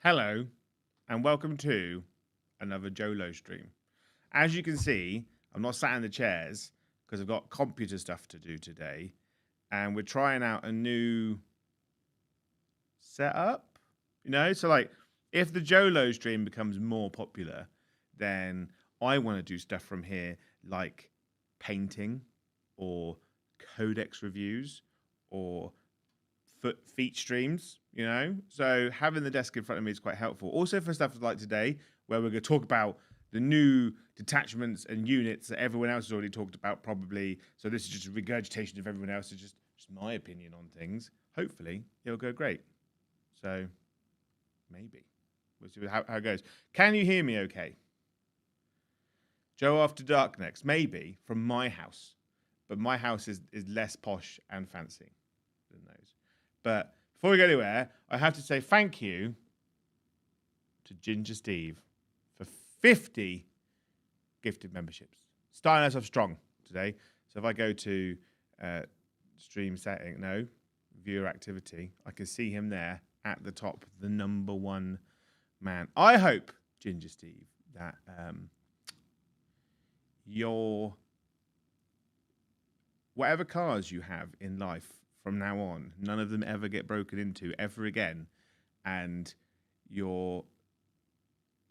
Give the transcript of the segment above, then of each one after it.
Hello, and welcome to another Jolo stream. As you can see, I'm not sat in the chairs because I've got computer stuff to do today, and we're trying out a new setup. So like, if the Jolo stream becomes more popular, then I want to do stuff from here like painting or codex reviews or feat streams, So having the desk in front of me is quite helpful. Also for stuff like today, where we're going to talk about the new detachments and units that everyone else has already talked about, probably. So this is just a regurgitation of everyone else. It's just my opinion on things. Hopefully, it'll go great. So maybe we'll see how it goes. Can you hear me? Okay. Joe After Dark next, maybe from my house, but my house is less posh and fancy than those. But before we go anywhere, I have to say thank you to Ginger Steve for 50 gifted memberships. Starting us off strong today. So if I go to stream setting, viewer activity, I can see him there at the top, the number one man. I hope, Ginger Steve, that your whatever cars you have in life from now on, none of them ever get broken into ever again, and your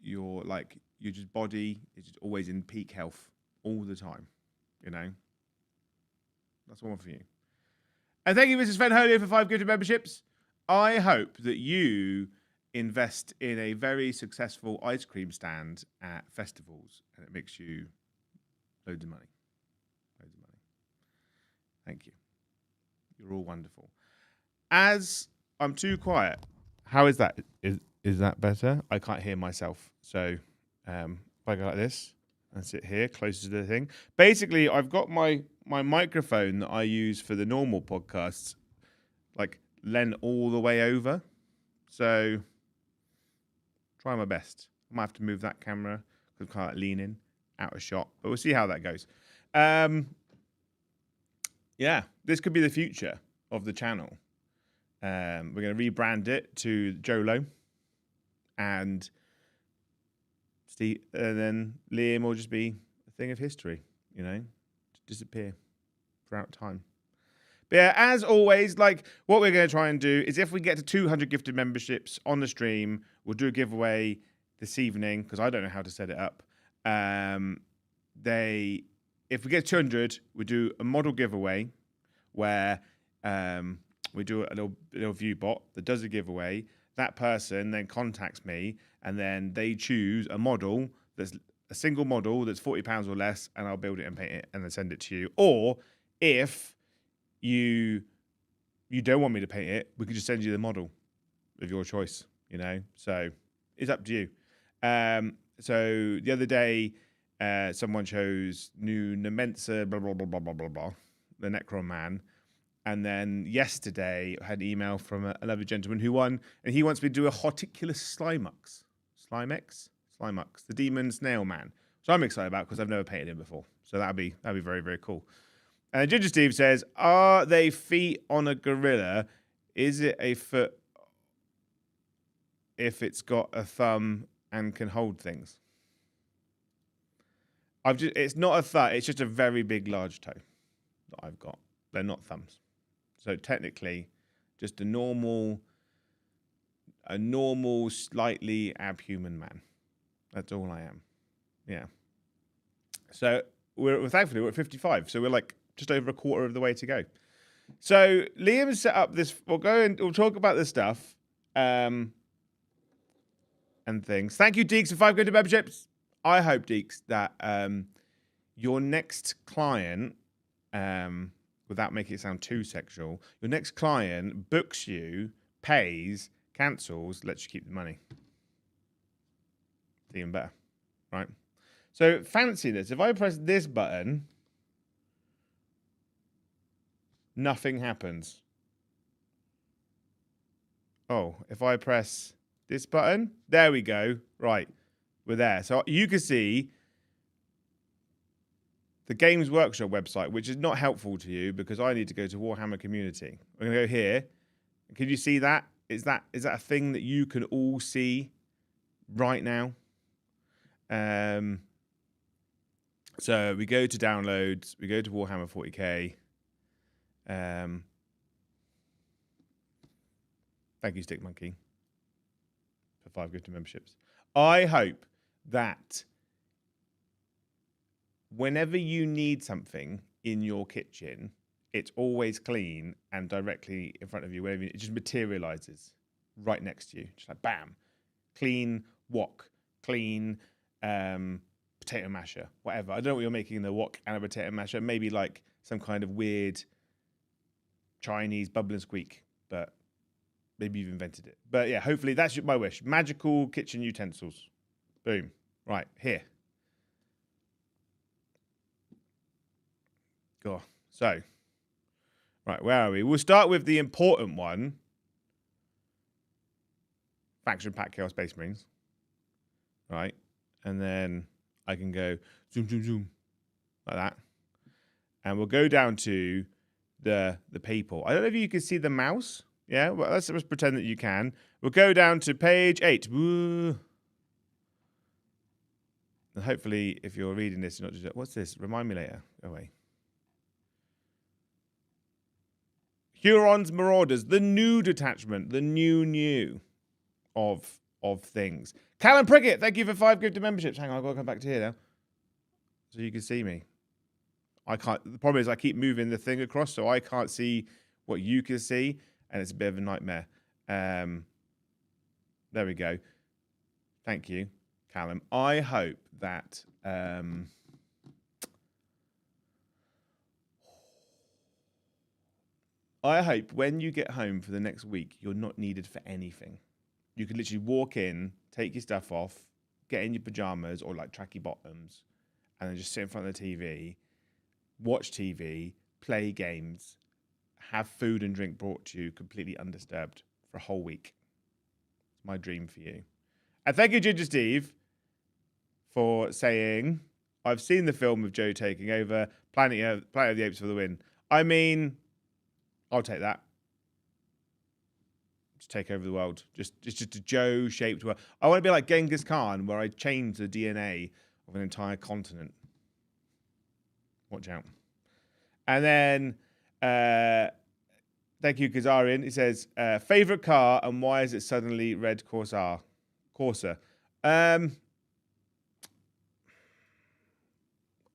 just body is just always in peak health all the time. That's one for you. And thank you, Mrs. Fenholio, for 5 gifted memberships. I hope that you invest in a very successful ice cream stand at festivals, and it makes you loads of money. Thank you. You're all wonderful. As I'm too quiet, how is that? Is that better? I can't hear myself. So if I go like this and sit here, closer to the thing. Basically, I've got my microphone that I use for the normal podcasts, like leant all the way over. So try my best. I might have to move that camera because I can't lean in out of shot. But we'll see how that goes. Yeah, this could be the future of the channel. We're going to rebrand it to Jolo, and Steve, and then Liam will just be a thing of history, disappear throughout time. But yeah, as always, like what we're going to try and do is if we get to 200 gifted memberships on the stream, we'll do a giveaway this evening because I don't know how to set it up. If we get 200, we do a model giveaway where we do a little view bot that does a giveaway. That person then contacts me, and then they choose a model that's a single model that's £40 or less, and I'll build it and paint it and then send it to you. Or if you don't want me to paint it, we can just send you the model of your choice. So it's up to you. So the other day, someone chose new Nemensa, blah, blah, blah, blah, blah, blah, blah, the Necron Man. And then yesterday, I had an email from a lovely gentleman who won, and he wants me to do a Horticulus Slimux. Slimux, the Demon Snail Man. So I'm excited about because I've never painted him before. So that'd be very, very cool. And Ginger Steve says, are they feet on a gorilla? Is it a foot if it's got a thumb and can hold things? It's not a thumb, it's just a very big, large toe that I've got. They're not thumbs. So technically, just a normal, slightly abhuman man. That's all I am. Yeah. So we're thankfully we're at 55. So we're like just over a quarter of the way to go. So Liam set up this. We'll talk about this stuff and things. Thank you, Deeks, for 5 good memberships. I hope, Deeks, that your next client, without making it sound too sexual, your next client books you, pays, cancels, lets you keep the money. It's even better, right? So fancy this. If I press this button, nothing happens. Oh, if I press this button, there we go. Right, we're there. So you can see the Games Workshop website, which is not helpful to you because I need to go to Warhammer Community. We're going to go here. Can you see that? Is that a thing that you can all see right now? So we go to downloads, we go to Warhammer 40k. Thank you, Stick Monkey, for 5 gifted memberships. I hope that whenever you need something in your kitchen, it's always clean and directly in front of you. Wherever it just materializes right next to you, just like bam, clean wok, clean potato masher, whatever. I don't know what you're making in the wok and a potato masher. Maybe like some kind of weird Chinese bubble and squeak, but maybe you've invented it. But yeah, hopefully that's my wish. Magical kitchen utensils. Boom. Right, here. Go. So, right, where are we? We'll start with the important one. Faction Pack Chaos Space Marines. Right. And then I can go zoom, zoom, zoom. Like that. And we'll go down to the people. I don't know if you can see the mouse. Yeah, well, let's pretend that you can. We'll go down to page 8. Woo. And hopefully, if you're reading this, you're not just... What's this? Remind me later. Go away. Huron's Marauders, the new detachment, the new of things. Callum Prickett, thank you for 5 gifted memberships. Hang on, I've got to come back to here now. So you can see me. I can't... The problem is I keep moving the thing across, so I can't see what you can see. And it's a bit of a nightmare. There we go. Thank you, Callum. I hope that... I hope when you get home for the next week, you're not needed for anything. You can literally walk in, take your stuff off, get in your pajamas or like tracky bottoms, and then just sit in front of the TV, watch TV, play games, have food and drink brought to you completely undisturbed for a whole week. It's my dream for you. And thank you, Ginger Steve, for saying, I've seen the film of Joe taking over, Planet of the Apes for the win. I mean, I'll take that. Just take over the world. Just a Joe-shaped world. I want to be like Genghis Khan, where I change the DNA of an entire continent. Watch out. And then... thank you, Kazarian. He says, favorite car and why is it suddenly red Corsair? I'm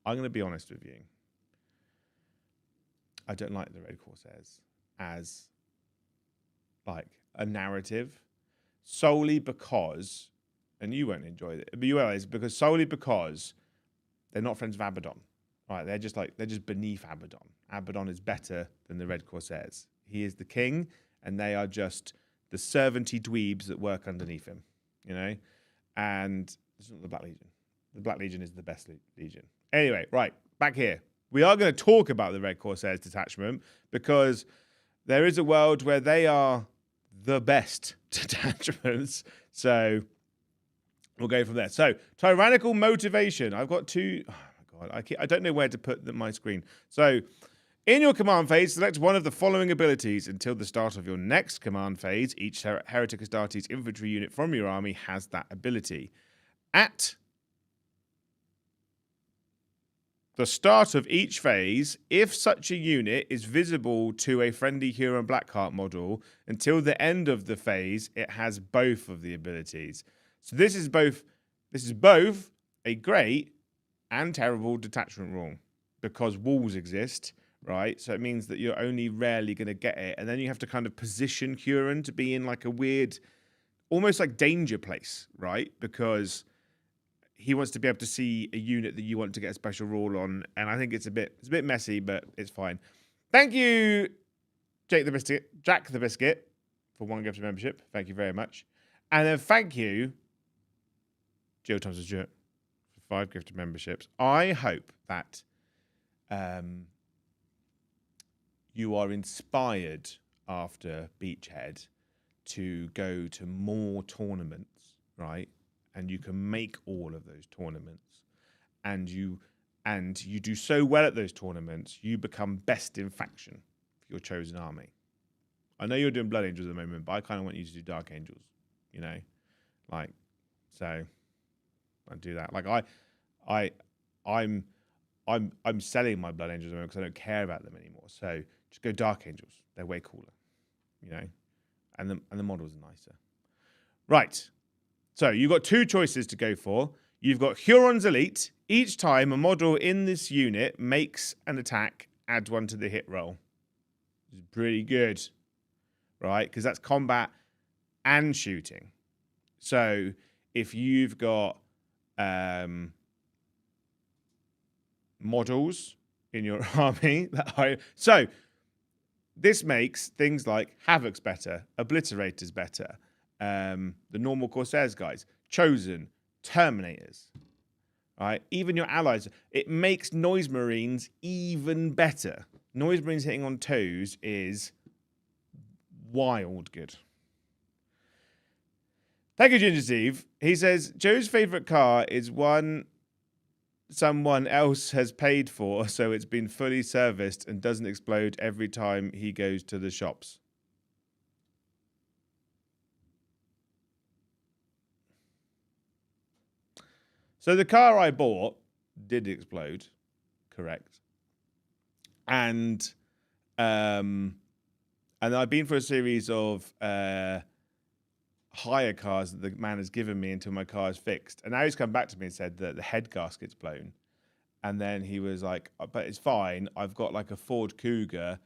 going to be honest with you. I don't like the red Corsairs as like a narrative solely because, and you won't enjoy it, but you realize solely because they're not friends of Abaddon. Right, they're just beneath Abaddon. Abaddon is better than the Red Corsairs. He is the king, and they are just the servanty dweebs that work underneath him, you know? And it's not the Black Legion. The Black Legion is the best legion. Anyway, right, back here. We are going to talk about the Red Corsairs detachment because there is a world where they are the best detachments. So we'll go from there. So, tyrannical motivation. I've got two... I don't know where to put my screen. So, in your command phase, select one of the following abilities. Until the start of your next command phase, each Heretic Astartes infantry unit from your army has that ability. At the start of each phase, if such a unit is visible to a friendly Huron Blackheart model, until the end of the phase, it has both of the abilities. So this is both a great and terrible detachment rule because walls exist, right? So it means that you're only rarely going to get it. And then you have to kind of position Huron to be in like a weird, almost like danger place, right? Because he wants to be able to see a unit that you want to get a special rule on. And I think it's a bit messy, but it's fine. Thank you, Jack the Biscuit, for 1 gift of membership. Thank you very much. And then thank you, Joe Thompson Stewart, 5 gifted memberships. I hope that you are inspired after Beachhead to go to more tournaments, right? And you can make all of those tournaments. And you do so well at those tournaments, you become best in faction for your chosen army. I know you're doing Blood Angels at the moment, but I kind of want you to do Dark Angels. You know, like, so I do that. Like I'm selling my Blood Angels because I don't care about them anymore. So just go Dark Angels. They're way cooler, you know, and the models are nicer. Right. So you've got two choices to go for. You've got Huron's Elite. Each time a model in this unit makes an attack, add 1 to the hit roll. It's pretty good, right? Because that's combat and shooting. So if you've got models in your army so this makes things like Havocs better, Obliterators better, the normal Corsairs guys, Chosen, Terminators, right? Even your allies. It makes Noise Marines even better. Noise Marines hitting on 2s is wild good. Thank you, Ginger Steve. He says, Joe's favourite car is one someone else has paid for, so it's been fully serviced and doesn't explode every time he goes to the shops. So the car I bought did explode, correct. And I've been for a series of hire cars that the man has given me until my car is fixed. And now he's come back to me and said that the head gasket's blown. And then he was like, but it's fine. I've got like a Ford Cougar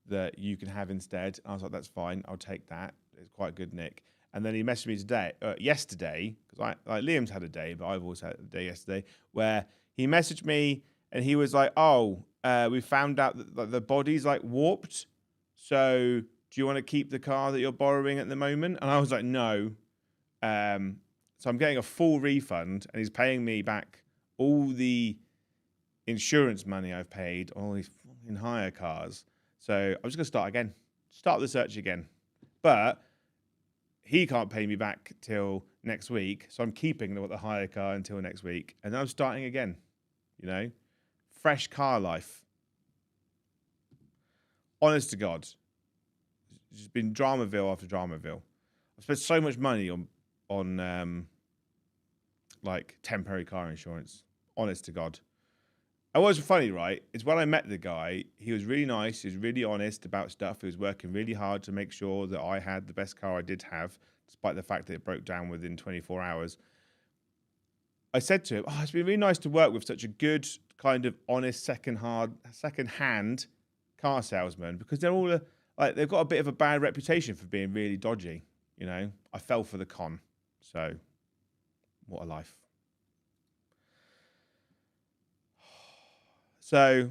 that you can have instead. I was like, that's fine. I'll take that. It's quite good, Nick. And then he messaged me yesterday, because Liam's had a day, but I've also had a day yesterday, where he messaged me and he was like, oh, we found out that the body's like warped. So do you want to keep the car that you're borrowing at the moment? And I was like, no. So I'm getting a full refund and he's paying me back all the insurance money I've paid on all these fucking hire cars. So I'm just going to start again. Start the search again. But he can't pay me back till next week. So I'm keeping the hire car until next week. And then I'm starting again. You know? Fresh car life. Honest to God. It's just been Dramaville after Dramaville. I've spent so much money on like temporary car insurance. Honest to God. And what's funny, right, is when I met the guy, he was really nice. He was really honest about stuff. He was working really hard to make sure that I had the best car I did have, despite the fact that it broke down within 24 hours. I said to him, oh, it's been really nice to work with such a good, kind of honest, second-hand car salesman, because they're all like they've got a bit of a bad reputation for being really dodgy. You know, I fell for the con. So, what a life. So,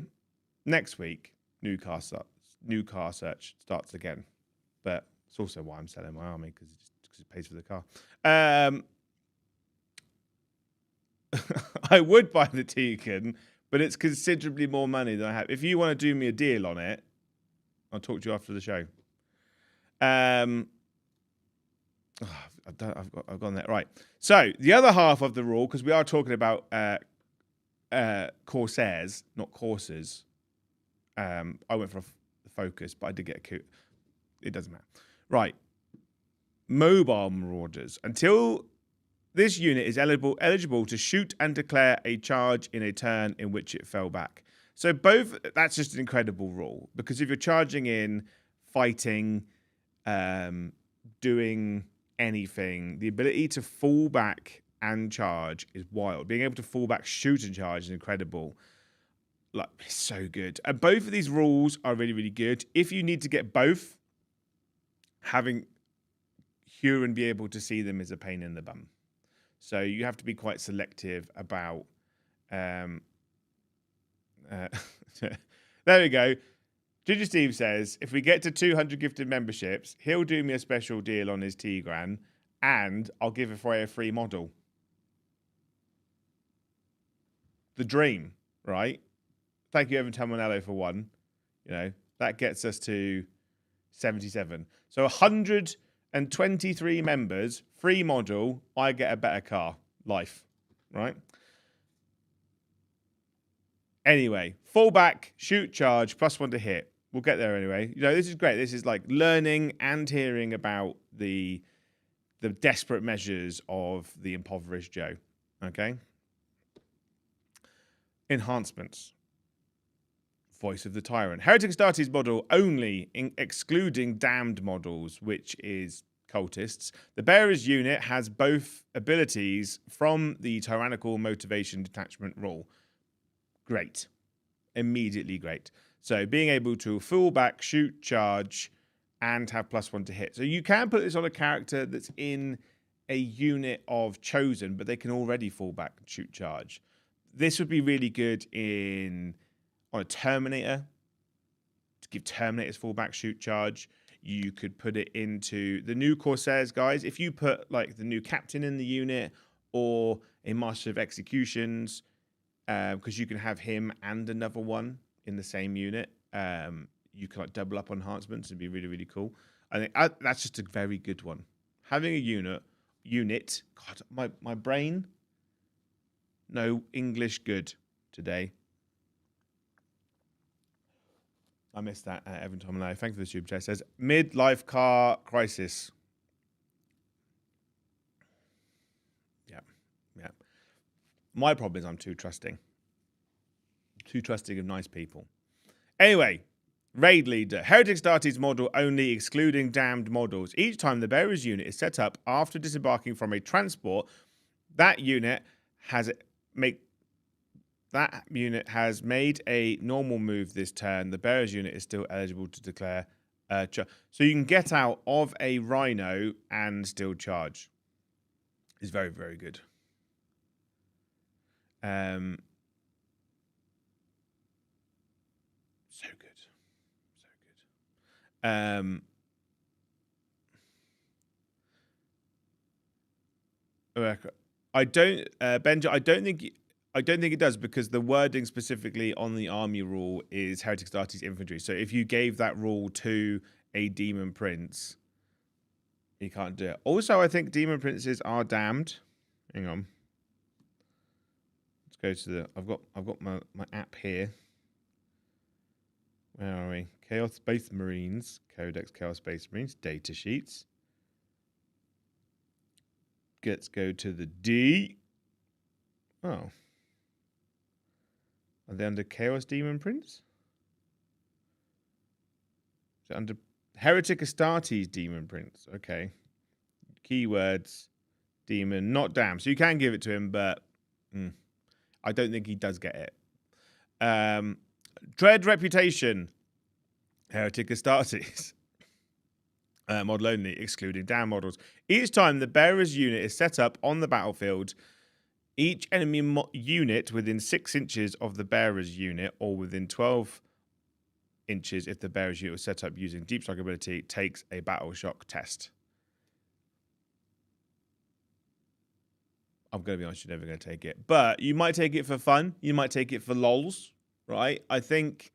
next week, new car search starts again. But it's also why I'm selling my army, because it pays for the car. I would buy the Tegan, but it's considerably more money than I have. If you want to do me a deal on it, I'll talk to you after the show. I've gone there. Right. So, the other half of the rule, because we are talking about Corsairs, not Corsairs. I went for the Focus, but I did get a coup. It doesn't matter. Right. Mobile Marauders. Until this unit is eligible to shoot and declare a charge in a turn in which it fell back. So that's just an incredible rule, because if you're charging in, fighting, doing anything, the ability to fall back and charge is wild. Being able to fall back, shoot and charge is incredible. Like, it's so good. And both of these rules are really, really good. If you need to get both, having Huron be able to see them is a pain in the bum. So you have to be quite selective about... there we go. Ginger Steve says, if we get to 200 gifted memberships, he'll do me a special deal on his Tigran, and I'll give away a free model. The dream, right? Thank you, Evan Tamonello, for one. You know, that gets us to 77. So 123 members, free model, I get a better car. Life, right? Anyway, fall back, shoot, charge, +1 to hit. We'll get there anyway. You know, this is great. This is like learning and hearing about the desperate measures of the impoverished Joe. Okay. Enhancements. Voice of the Tyrant. Heretic Astartes model only, excluding damned models, which is cultists. The Bearer's unit has both abilities from the Tyrannical Motivation Detachment rule. Great. Immediately great. So being able to fall back, shoot, charge, and have +1 to hit. So you can put this on a character that's in a unit of Chosen, but they can already fall back and shoot, charge. This would be really good on a Terminator, to give Terminators fallback, shoot, charge. You could put it into the new Corsairs guys. If you put like the new captain in the unit or a Master of Executions, because you can have him and another one in the same unit. You can like double up on enhancements. It'd be really, really cool. I think that's just a very good one. Having a unit. God, my brain. No English good today. I missed that every time I know. Thank you for the super chat. It says midlife car crisis. Yeah. My problem is I'm too trusting. Too trusting of nice people. Anyway, raid leader. Heretic Astartes model only, excluding damned models. Each time the bearer's unit is set up after disembarking from a transport, that unit has made a normal move this turn. The bearer's unit is still eligible to declare so you can get out of a rhino and still charge. It's very, very good. So good. I don't, Benja. I don't think it does, because the wording specifically on the army rule is Heretic Astartes infantry. So if you gave that rule to a demon prince, he can't do it. Also, I think demon princes are damned. Hang on. Let's go to I've got my app here. Where are we? Chaos Space Marines, Codex Chaos Space Marines, data sheets. Let's go to the D. Oh. Are they under Chaos Demon Prince? Is it under Heretic Astartes Demon Prince? Okay. Keywords. Demon. Not damn. So you can give it to him, but I don't think he does get it. Dread Reputation. Heretic Astartes. Model only, excluding damn models. Each time the bearer's unit is set up on the battlefield, each enemy unit within 6 inches of the bearer's unit, or within 12 inches if the bearer's unit was set up using Deep Strike ability, takes a battle shock test. I'm going to be honest, you're never going to take it. But you might take it for fun. You might take it for lols, right? I think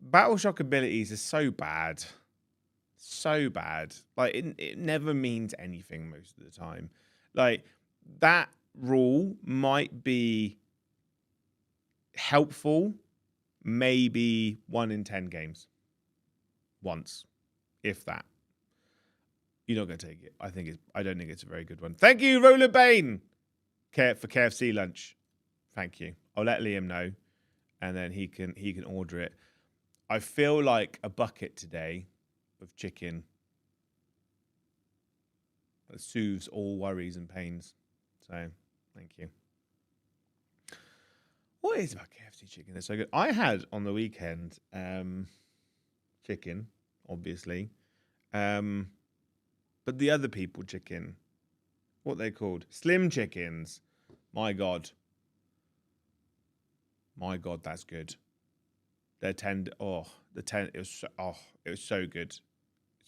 battle shock abilities are so bad. So bad. Like, it never means anything most of the time. Like, that rule might be helpful maybe 1 in 10 games. Once. If that. You're not going to take it. I don't think it's a very good one. Thank you, Roller Bane, for KFC lunch. Thank you. I'll let Liam know, and then he can order it. I feel like a bucket today of chicken that soothes all worries and pains. So, thank you. What is about KFC chicken that's so good? I had on the weekend chicken, obviously, but the other people chicken, what are they called? Slim chickens. My God, that's good. They're tender. It was so good. It's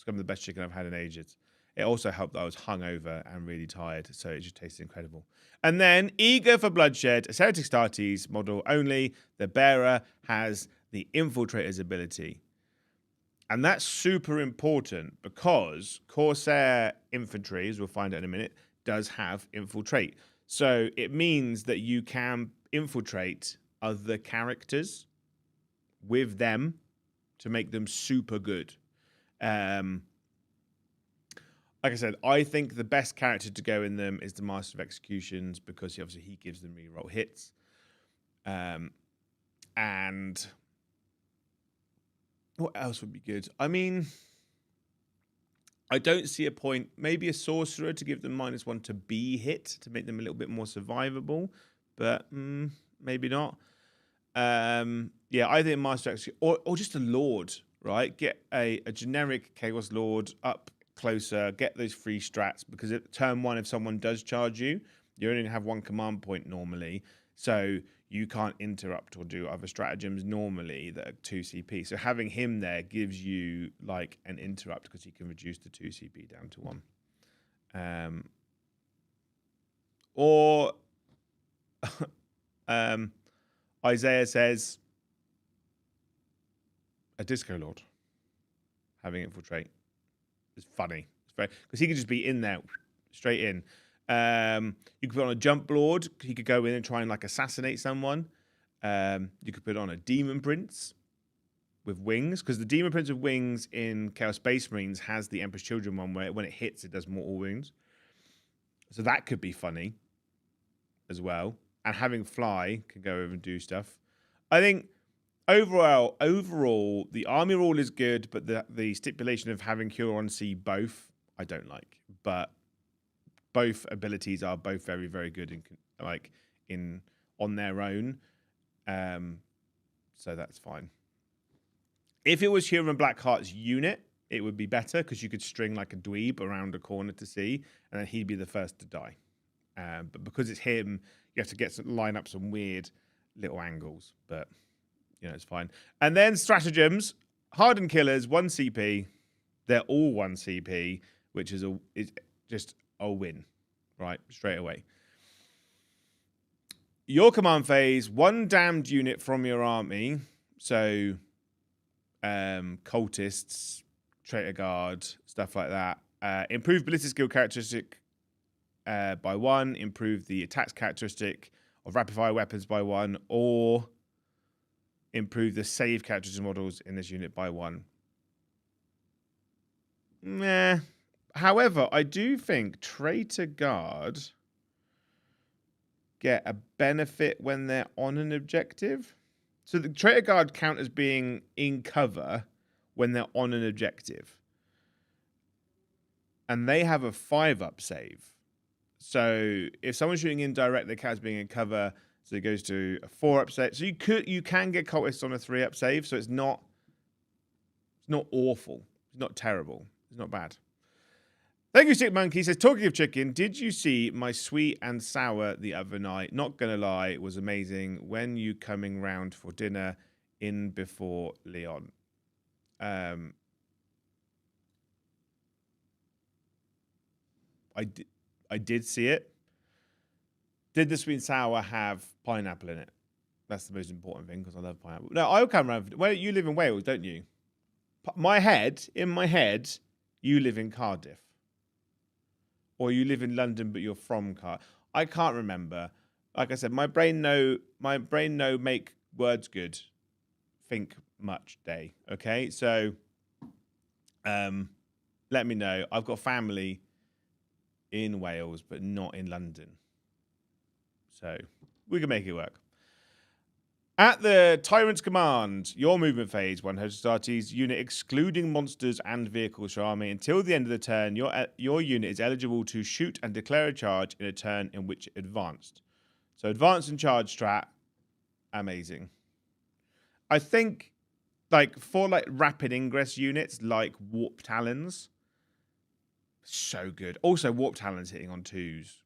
some of the best chicken I've had in ages. It also helped that I was hungover and really tired, so it just tasted incredible. And then, eager for bloodshed, a Heretic Astartes model only. The bearer has the infiltrator's ability. And that's super important because Corsair infantry, as we'll find out in a minute, does have infiltrate. So it means that you can infiltrate other characters with them to make them super good. Like I said, I think the best character to go in them is the Master of Executions because he gives them reroll hits. And what else would be good? I mean, I don't see a point. Maybe a sorcerer to give them -1 to be hit to make them a little bit more survivable, but maybe not. Yeah, I think Master Execution or just a Lord, right? Get a generic Chaos Lord up closer, get those free strats, because at turn 1, if someone does charge you, you only have 1 command point normally, so you can't interrupt or do other stratagems normally that are 2 CP. So having him there gives you like an interrupt because he can reduce the 2 CP down to 1. Or Isaiah says a Disco Lord having infiltrate. It's funny. It's very because he could just be in there, straight in. You could put on a jump lord. He could go in and try and like assassinate someone. You could put on a demon prince with wings, because the demon prince with wings in Chaos Space Marines has the Emperor's Children one where when it hits, it does mortal wounds. So that could be funny as well. And having fly can go over and do stuff. I think overall, the army rule is good, but the stipulation of having Huron see both, I don't like. But both abilities are both very, very good on their own. So that's fine. If it was Huron Blackheart's unit, it would be better because you could string like a dweeb around a corner to see, and then he'd be the first to die. But because it's him, you have to line up some weird little angles. But it's fine. And then stratagems, hardened killers, 1 CP. They're all 1 CP, which is just a win, right? Straight away. Your command phase, 1 damned unit from your army. So, cultists, traitor guard, stuff like that. Improve ballistic skill characteristic by 1. Improve the attacks characteristic of rapid fire weapons by 1, or improve the save characteristic models in this unit by 1. Meh. However, I do think traitor guard get a benefit when they're on an objective. So the traitor guard count as being in cover when they're on an objective. And they have a 5-up save. So if someone's shooting indirect, they count as being in cover. So it goes to a 4-up save. So you can get cultists on a 3-up save. So it's not awful. It's not terrible. It's not bad. Thank you, Stick Monkey. He says, talking of chicken, did you see my sweet and sour the other night? Not gonna lie, it was amazing. When you coming round for dinner in before Leon? I did see it. Did the sweet and sour have pineapple in it? That's the most important thing because I love pineapple. No, I'll come around. Well, you live in Wales, don't you? In my head, you live in Cardiff. Or you live in London, but you're from Cardiff. I can't remember. Like I said, my brain no make words good. Think much day. Okay, so let me know. I've got family in Wales, but not in London. So we can make it work. At the Tyrant's command, your movement phase, 1 Astartes unit excluding monsters and vehicles from army. Until the end of the turn, your unit is eligible to shoot and declare a charge in a turn in which it advanced. So advance and charge strat, amazing. I think for rapid ingress units like Warp Talons, so good. Also Warp Talons hitting on 2s.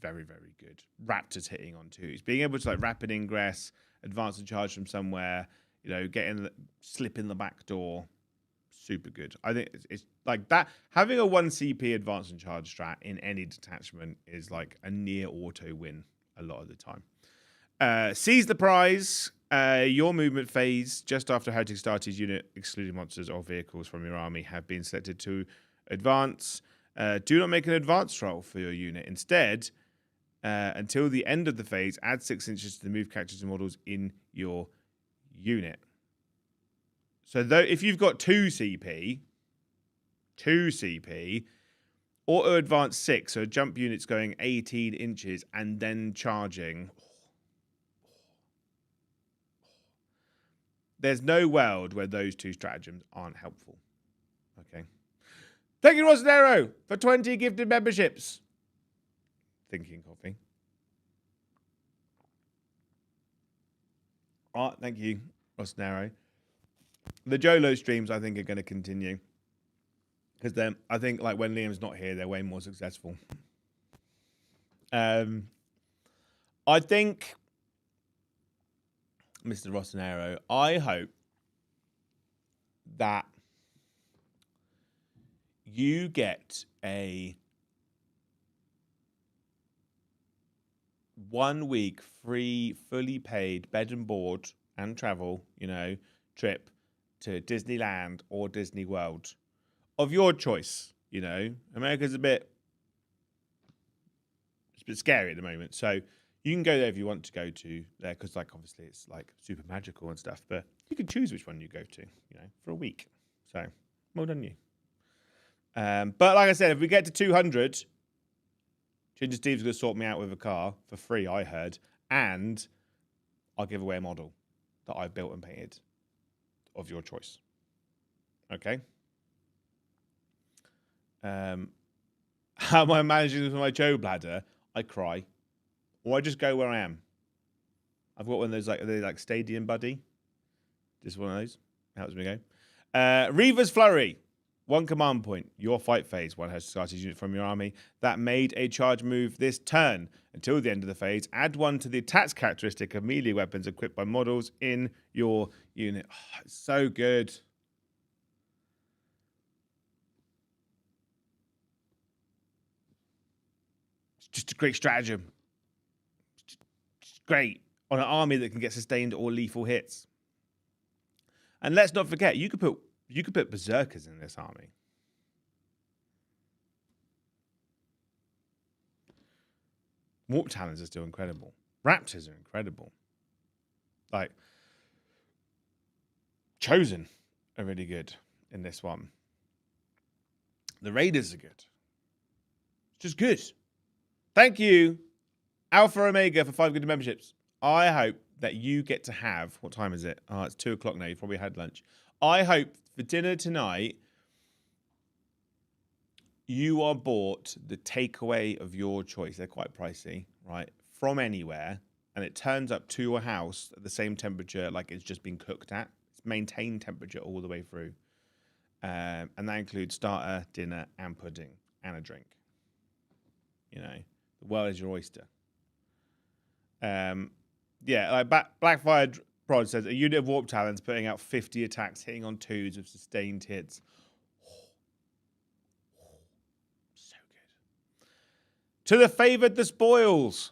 Very, very good. Raptors hitting on 2s. Being able to rapid ingress, advance and charge from somewhere, slip in the back door, super good. I think it's like that. Having a 1 CP advance and charge strat in any detachment is like a near auto win a lot of the time. Seize the prize. Your movement phase just after Heretic Astartes unit excluding monsters or vehicles from your army have been selected to advance. Do not make an advance roll for your unit. Instead, until the end of the phase, add 6 inches to the move characters and models in your unit. So though, if you've got 2 CP, auto advance 6, so jump units going 18 inches and then charging. There's no world where those 2 stratagems aren't helpful. Okay. Thank you, Rosanero, for 20 gifted memberships. Thinking coffee. Oh, thank you, Rosanero. The Jolo streams, I think, are going to continue. Because then, I think, like, when Liam's not here, they're way more successful. I think, Mr. Rosanero, I hope that you get a 1 week free, fully paid bed and board and travel, trip to Disneyland or Disney World of your choice. America's it's a bit scary at the moment, so you can go there if you want to go to there, because obviously it's super magical and stuff, but you can choose which one you go to, for a week. So well done you. But like I said, if we get to 200, Ginger Steve's going to sort me out with a car for free, I heard, and I'll give away a model that I've built and painted of your choice. Okay? How am I managing with my Joe bladder? I cry. Or I just go where I am. I've got one of those, are they Stadium Buddy? Just one of those. Helps me go. Reaver's Flurry. 1 command point. Your fight phase. 1 has started unit from your army that made a charge move this turn. Until the end of the phase, add 1 to the attacks characteristic of melee weapons equipped by models in your unit. Oh, it's so good. It's just a great stratagem. It's just great on an army that can get sustained or lethal hits. And let's not forget, you could put berserkers in this army. Warp Talons are still incredible. Raptors are incredible. Chosen are really good in this one. The Raiders are good. It's just good. Thank you, Alpha Omega, for 5 good memberships. I hope that you get to have... What time is it? Oh, it's 2 o'clock now. You've probably had lunch. I hope for dinner tonight, you are bought the takeaway of your choice. They're quite pricey, right? From anywhere. And it turns up to your house at the same temperature like it's just been cooked at. It's maintained temperature all the way through. And that includes starter, dinner, and pudding, and a drink. The world is your oyster. Blackfire Prod says, a unit of Warp Talons putting out 50 attacks, hitting on 2s with sustained hits. So good. To the favoured, the spoils.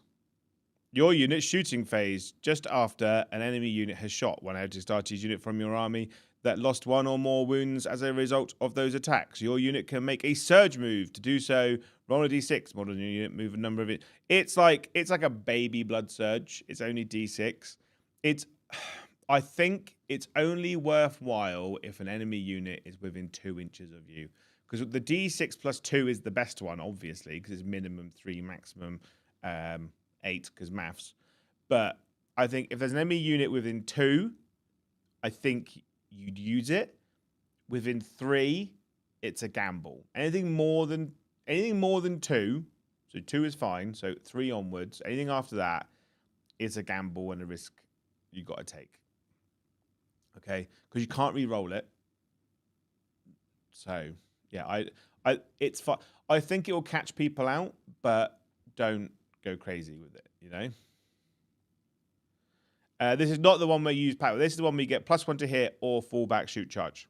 Your unit's shooting phase, just after an enemy unit has shot 1 out of Astartes unit from your army that lost 1 or more wounds as a result of those attacks. Your unit can make a surge move. To do so, roll a d6, model your unit, move a number of it. It's like a baby blood surge. It's only d6. I think it's only worthwhile if an enemy unit is within 2 inches of you. Because the d6 plus 2 is the best one, obviously, because it's minimum 3, maximum 8, because maths. But I think if there's an enemy unit within 2, I think you'd use it. Within 3, it's a gamble. Anything more than 2, so 2 is fine, so 3 onwards. Anything after that is a gamble and a risk you got to take. Okay, because you can't re-roll it. So yeah, it's fun. I think it will catch people out, but don't go crazy with it. This is not the one where you use power. This is the one where you get +1 to hit or fallback shoot charge.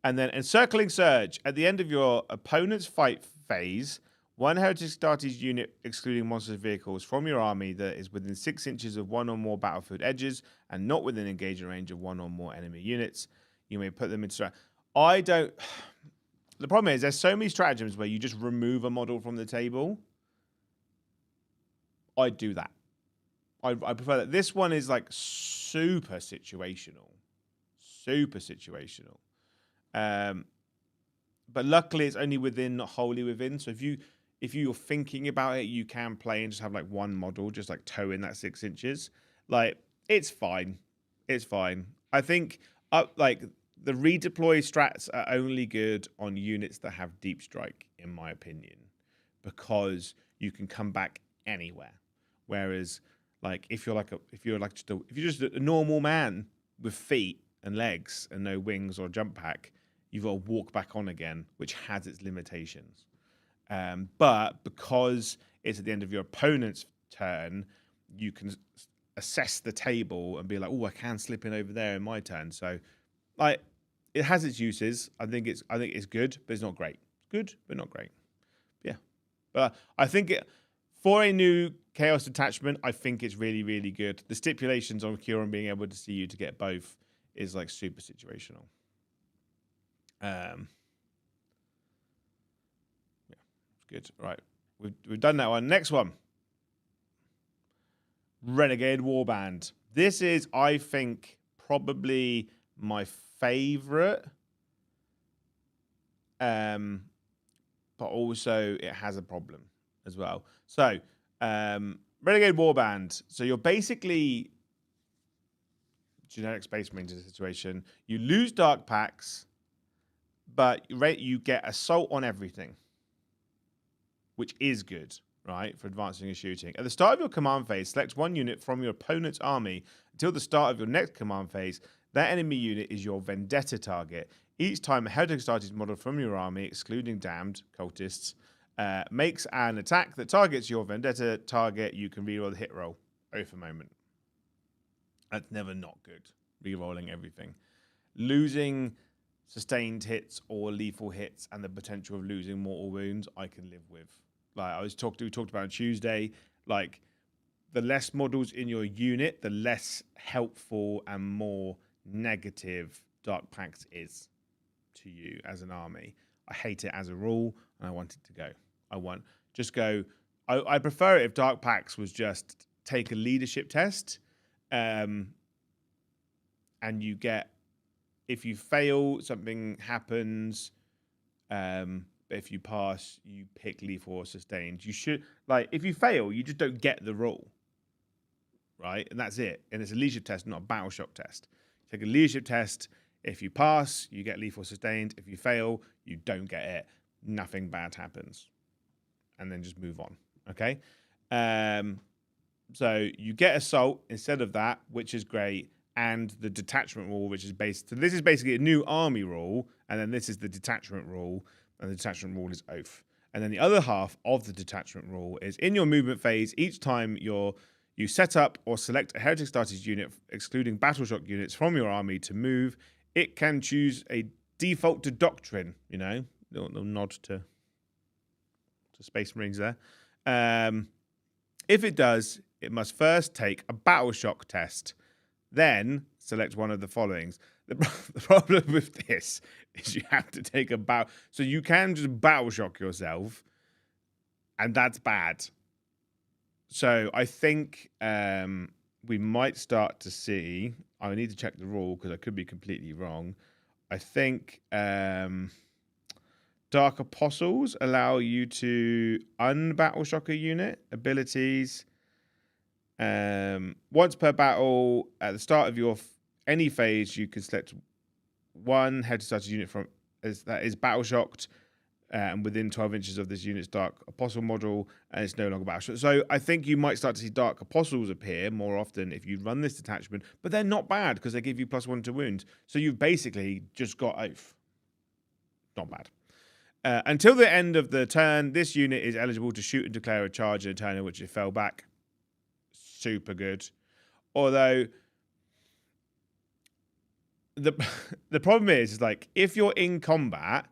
And then Encircling Surge. At the end of your opponent's fight phase, 1 Heritage Astartes unit, excluding monsters vehicles, from your army that is within 6 inches of 1 or more battlefield edges and not within engagement range of 1 or more enemy units, you may put them into... The problem is there's so many stratagems where you just remove a model from the table. I'd do that. I prefer that. This one is super situational. super situational. But luckily, it's only within, not wholly within. So if you're thinking about it, you can play and just have like one model, just like toe in that 6 inches. Like, it's fine. It's fine. I think like the redeploy strats are only good on units that have deep strike, in my opinion, because you can come back anywhere. Whereas, like, if you're just a normal man with feet and legs and no wings or jump pack, you've got to walk back on again, which has its limitations. But because it's at the end of your opponent's turn, you can assess the table and be like, oh, I can slip in over there in my turn. So, like, it has its uses. I think it's good, but it's not great. Good, but not great. Yeah, but I think for a new Chaos Detachment, I think it's really, really good. The stipulations on Huron being able to see you to get both is like super situational. Yeah, it's good. Right, we've done that one. Next one. Renegade Warband. This is, I think, probably my favorite. But also it has a problem as well. So, Renegade Warband. So you're basically generic Space Marines in a situation. You lose dark packs, but you get assault on everything, which is good, right, for advancing and shooting. At the start of your command phase, select one unit from your opponent's army until the start of your next command phase. That enemy unit is your vendetta target. Each time a Heretic Astartes model from your army, excluding damned cultists, makes an attack that targets your vendetta target, you can reroll the hit roll. Oh, for a moment. That's never not good. Rerolling everything. Losing sustained hits or lethal hits and the potential of losing mortal wounds, I can live with. Like we talked about on Tuesday, like the less models in your unit, the less helpful and more negative Dark Pacts is to you as an army. I hate it as a rule, and I want it to go. I prefer it if Dark Pacts was just take a leadership test, and you get, if you fail, something happens. But if you pass, you pick lethal or sustained. You should, like, if you fail, you just don't get the rule, right? And that's it. And it's a leadership test, not a battle shock test. Take a leadership test. If you pass, you get lethal sustained. If you fail, you don't get it. Nothing bad happens. And then just move on. Okay? So you get assault instead of that, which is great. And the detachment rule, which is based. So this is basically a new army rule. And then this is the detachment rule. And the detachment rule is oath. And then the other half of the detachment rule is in your movement phase, each time you set up or select a Heretic Astartes unit, excluding battle shock units from your army to move, it can choose a default to doctrine, little nod to Space Marines there. If it does, it must first take a battle shock test, then select one of the followings. The problem with this is you have to take so you can just battle shock yourself, and that's bad. So I think we might start to see, I need to check the rule because I could be completely wrong. I think Dark Apostles allow you to unbattle shock a unit. Abilities. Once per battle, at the start of any phase, you can select one Heretic Astartes unit that is battle shocked, and within 12 inches of this unit's Dark Apostle model, and it's no longer battle shocked. So I think you might start to see Dark Apostles appear more often if you run this detachment, but they're not bad because they give you +1 to wound. So you've basically just got oath. Not bad. Until the end of the turn, this unit is eligible to shoot and declare a charge in a turn in which it fell back. Super good. Although the problem is like if you're in combat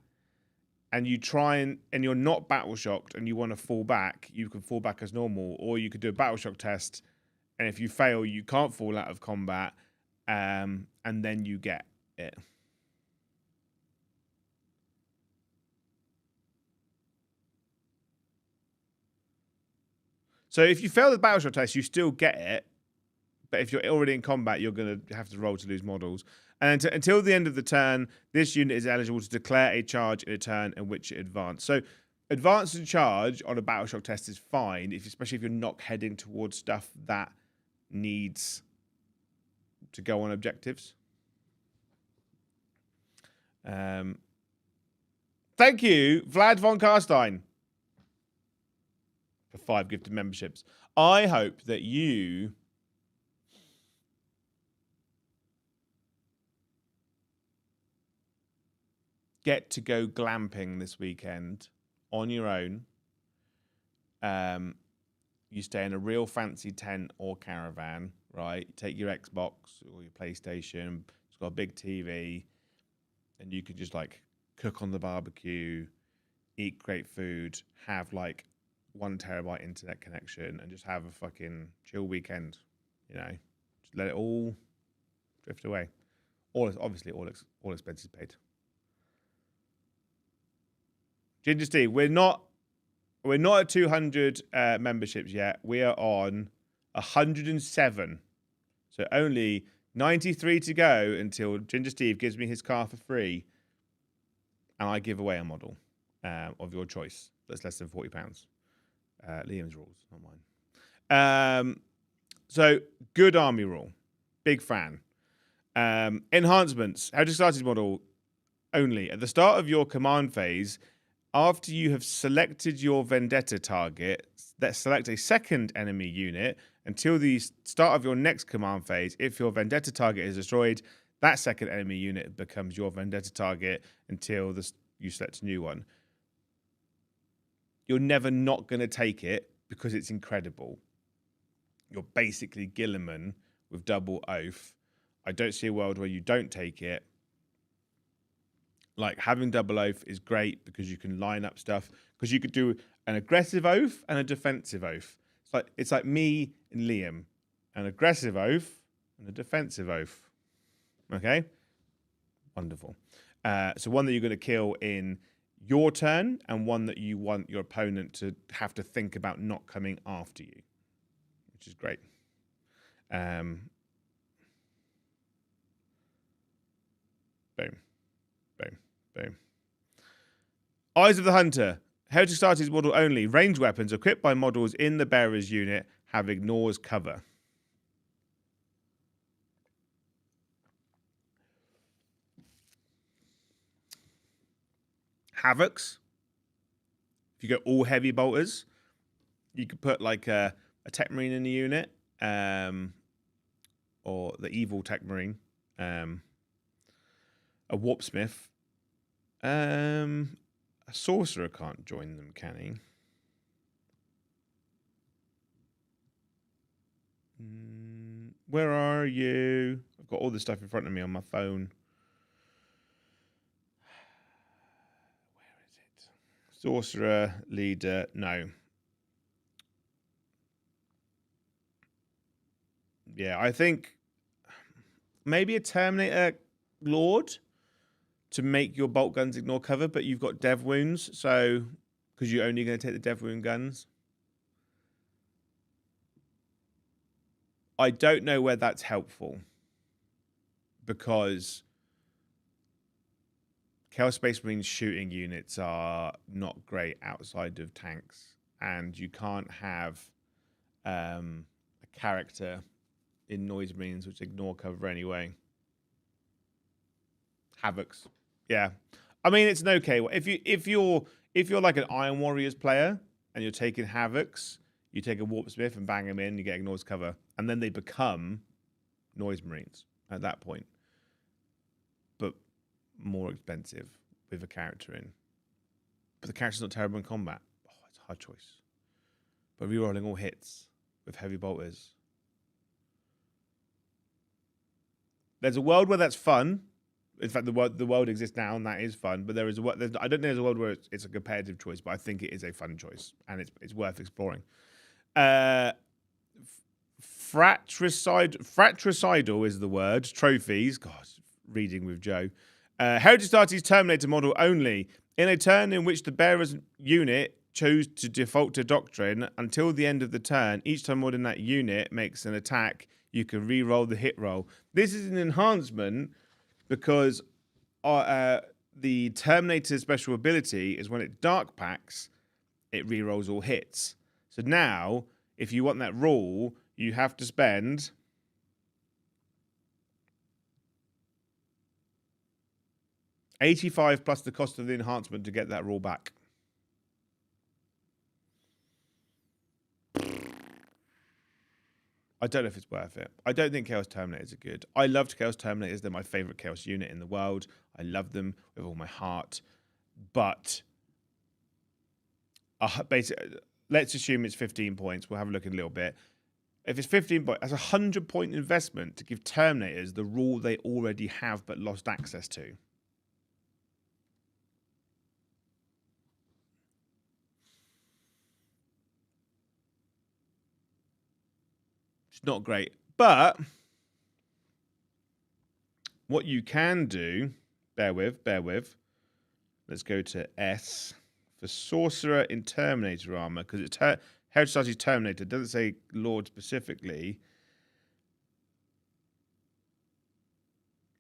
and you try and you're not battle shocked and you want to fall back, you can fall back as normal, or you could do a battle shock test, and if you fail, you can't fall out of combat, and then you get it. So if you fail the battle shock test, you still get it, But if you're already in combat, you're going to have to roll to lose models. And until the end of the turn, this unit is eligible to declare a charge in a turn in which it advanced. So advance and charge on a battle shock test is fine, especially if you're not heading towards stuff that needs to go on objectives. Thank you, Vlad von Karstein, for 5 gifted memberships. I hope that you get to go glamping this weekend on your own. You stay in a real fancy tent or caravan, right? You take your Xbox or your PlayStation. It's got a big TV, and you can just like cook on the barbecue, eat great food, have like 1 terabyte internet connection, and just have a fucking chill weekend. You know, just let it all drift away. Obviously, all expenses paid. Ginger Steve, we're not at 200 memberships yet. We are on 107. So only 93 to go until Ginger Steve gives me his car for free, and I give away a model of your choice that's less than £40. Liam's rules, not mine. So good army rule. Big fan. Enhancements. How to start his model only. At the start of your command phase, after you have selected your vendetta target, select a second enemy unit until the start of your next command phase. If your vendetta target is destroyed, that second enemy unit becomes your vendetta target until you select a new one. You're never not going to take it because it's incredible. You're basically Gilliman with double oath. I don't see a world where you don't take it. Like, having double oath is great because you can line up stuff. Because you could do an aggressive oath and a defensive oath. It's like me and Liam. An aggressive oath and a defensive oath. Okay? Wonderful. So one that you're going to kill in your turn, and one that you want your opponent to have to think about not coming after you, which is great. Boom. Boom. Boom. Eyes of the Hunter. Heritage Starters model only. Ranged weapons equipped by models in the bearer's unit have ignores cover. Havocs. If you go all heavy bolters, you could put like a tech marine in the unit, or the evil tech marine, a warpsmith. A sorcerer can't join them, can he? Where are you? I've got all this stuff in front of me on my phone. Where is it? Sorcerer, leader, no. Yeah, I think maybe a Terminator Lord to make your bolt guns ignore cover, but you've got dev wounds, so because you're only going to take the dev wound guns. I don't know where that's helpful, because Chaos Space Marine shooting units are not great outside of tanks, and you can't have a character in Noise Marines which ignore cover anyway. Havocs. Yeah, I mean, it's an okay. If you're like an Iron Warriors player and you're taking Havocs, you take a Warpsmith and bang them in, you get ignores cover, and then they become Noise Marines at that point, but more expensive with a character in. But the character's not terrible in combat. Oh, it's a hard choice. But rerolling all hits with heavy bolters. There's a world where that's fun. In fact, the world exists now, and that is fun. But I don't think there's a world where it's a competitive choice, but I think it is a fun choice, and it's worth exploring. Fratricidal is the word. Trophies. God, reading with Joe. Heritage Starty's Terminator model only. In a turn in which the bearer's unit chose to default to Doctrine, until the end of the turn, each time more than that unit makes an attack, you can re-roll the hit roll. This is an enhancement because the Terminator's special ability is when it dark packs, it re-rolls all hits. So now, if you want that rule, you have to spend 85 plus the cost of the enhancement to get that rule back. I don't know if it's worth it. I don't think Chaos Terminators are good. I loved Chaos Terminators. They're my favorite Chaos unit in the world. I love them with all my heart. But basically, let's assume it's 15 points. We'll have a look in a little bit. If it's 15 points, that's a 100-point investment to give Terminators the rule they already have but lost access to. It's not great. But what you can do, bear with. Let's go to S for Sorcerer in Terminator armor, because it's Heritage Society's Terminator. It doesn't say Lord specifically.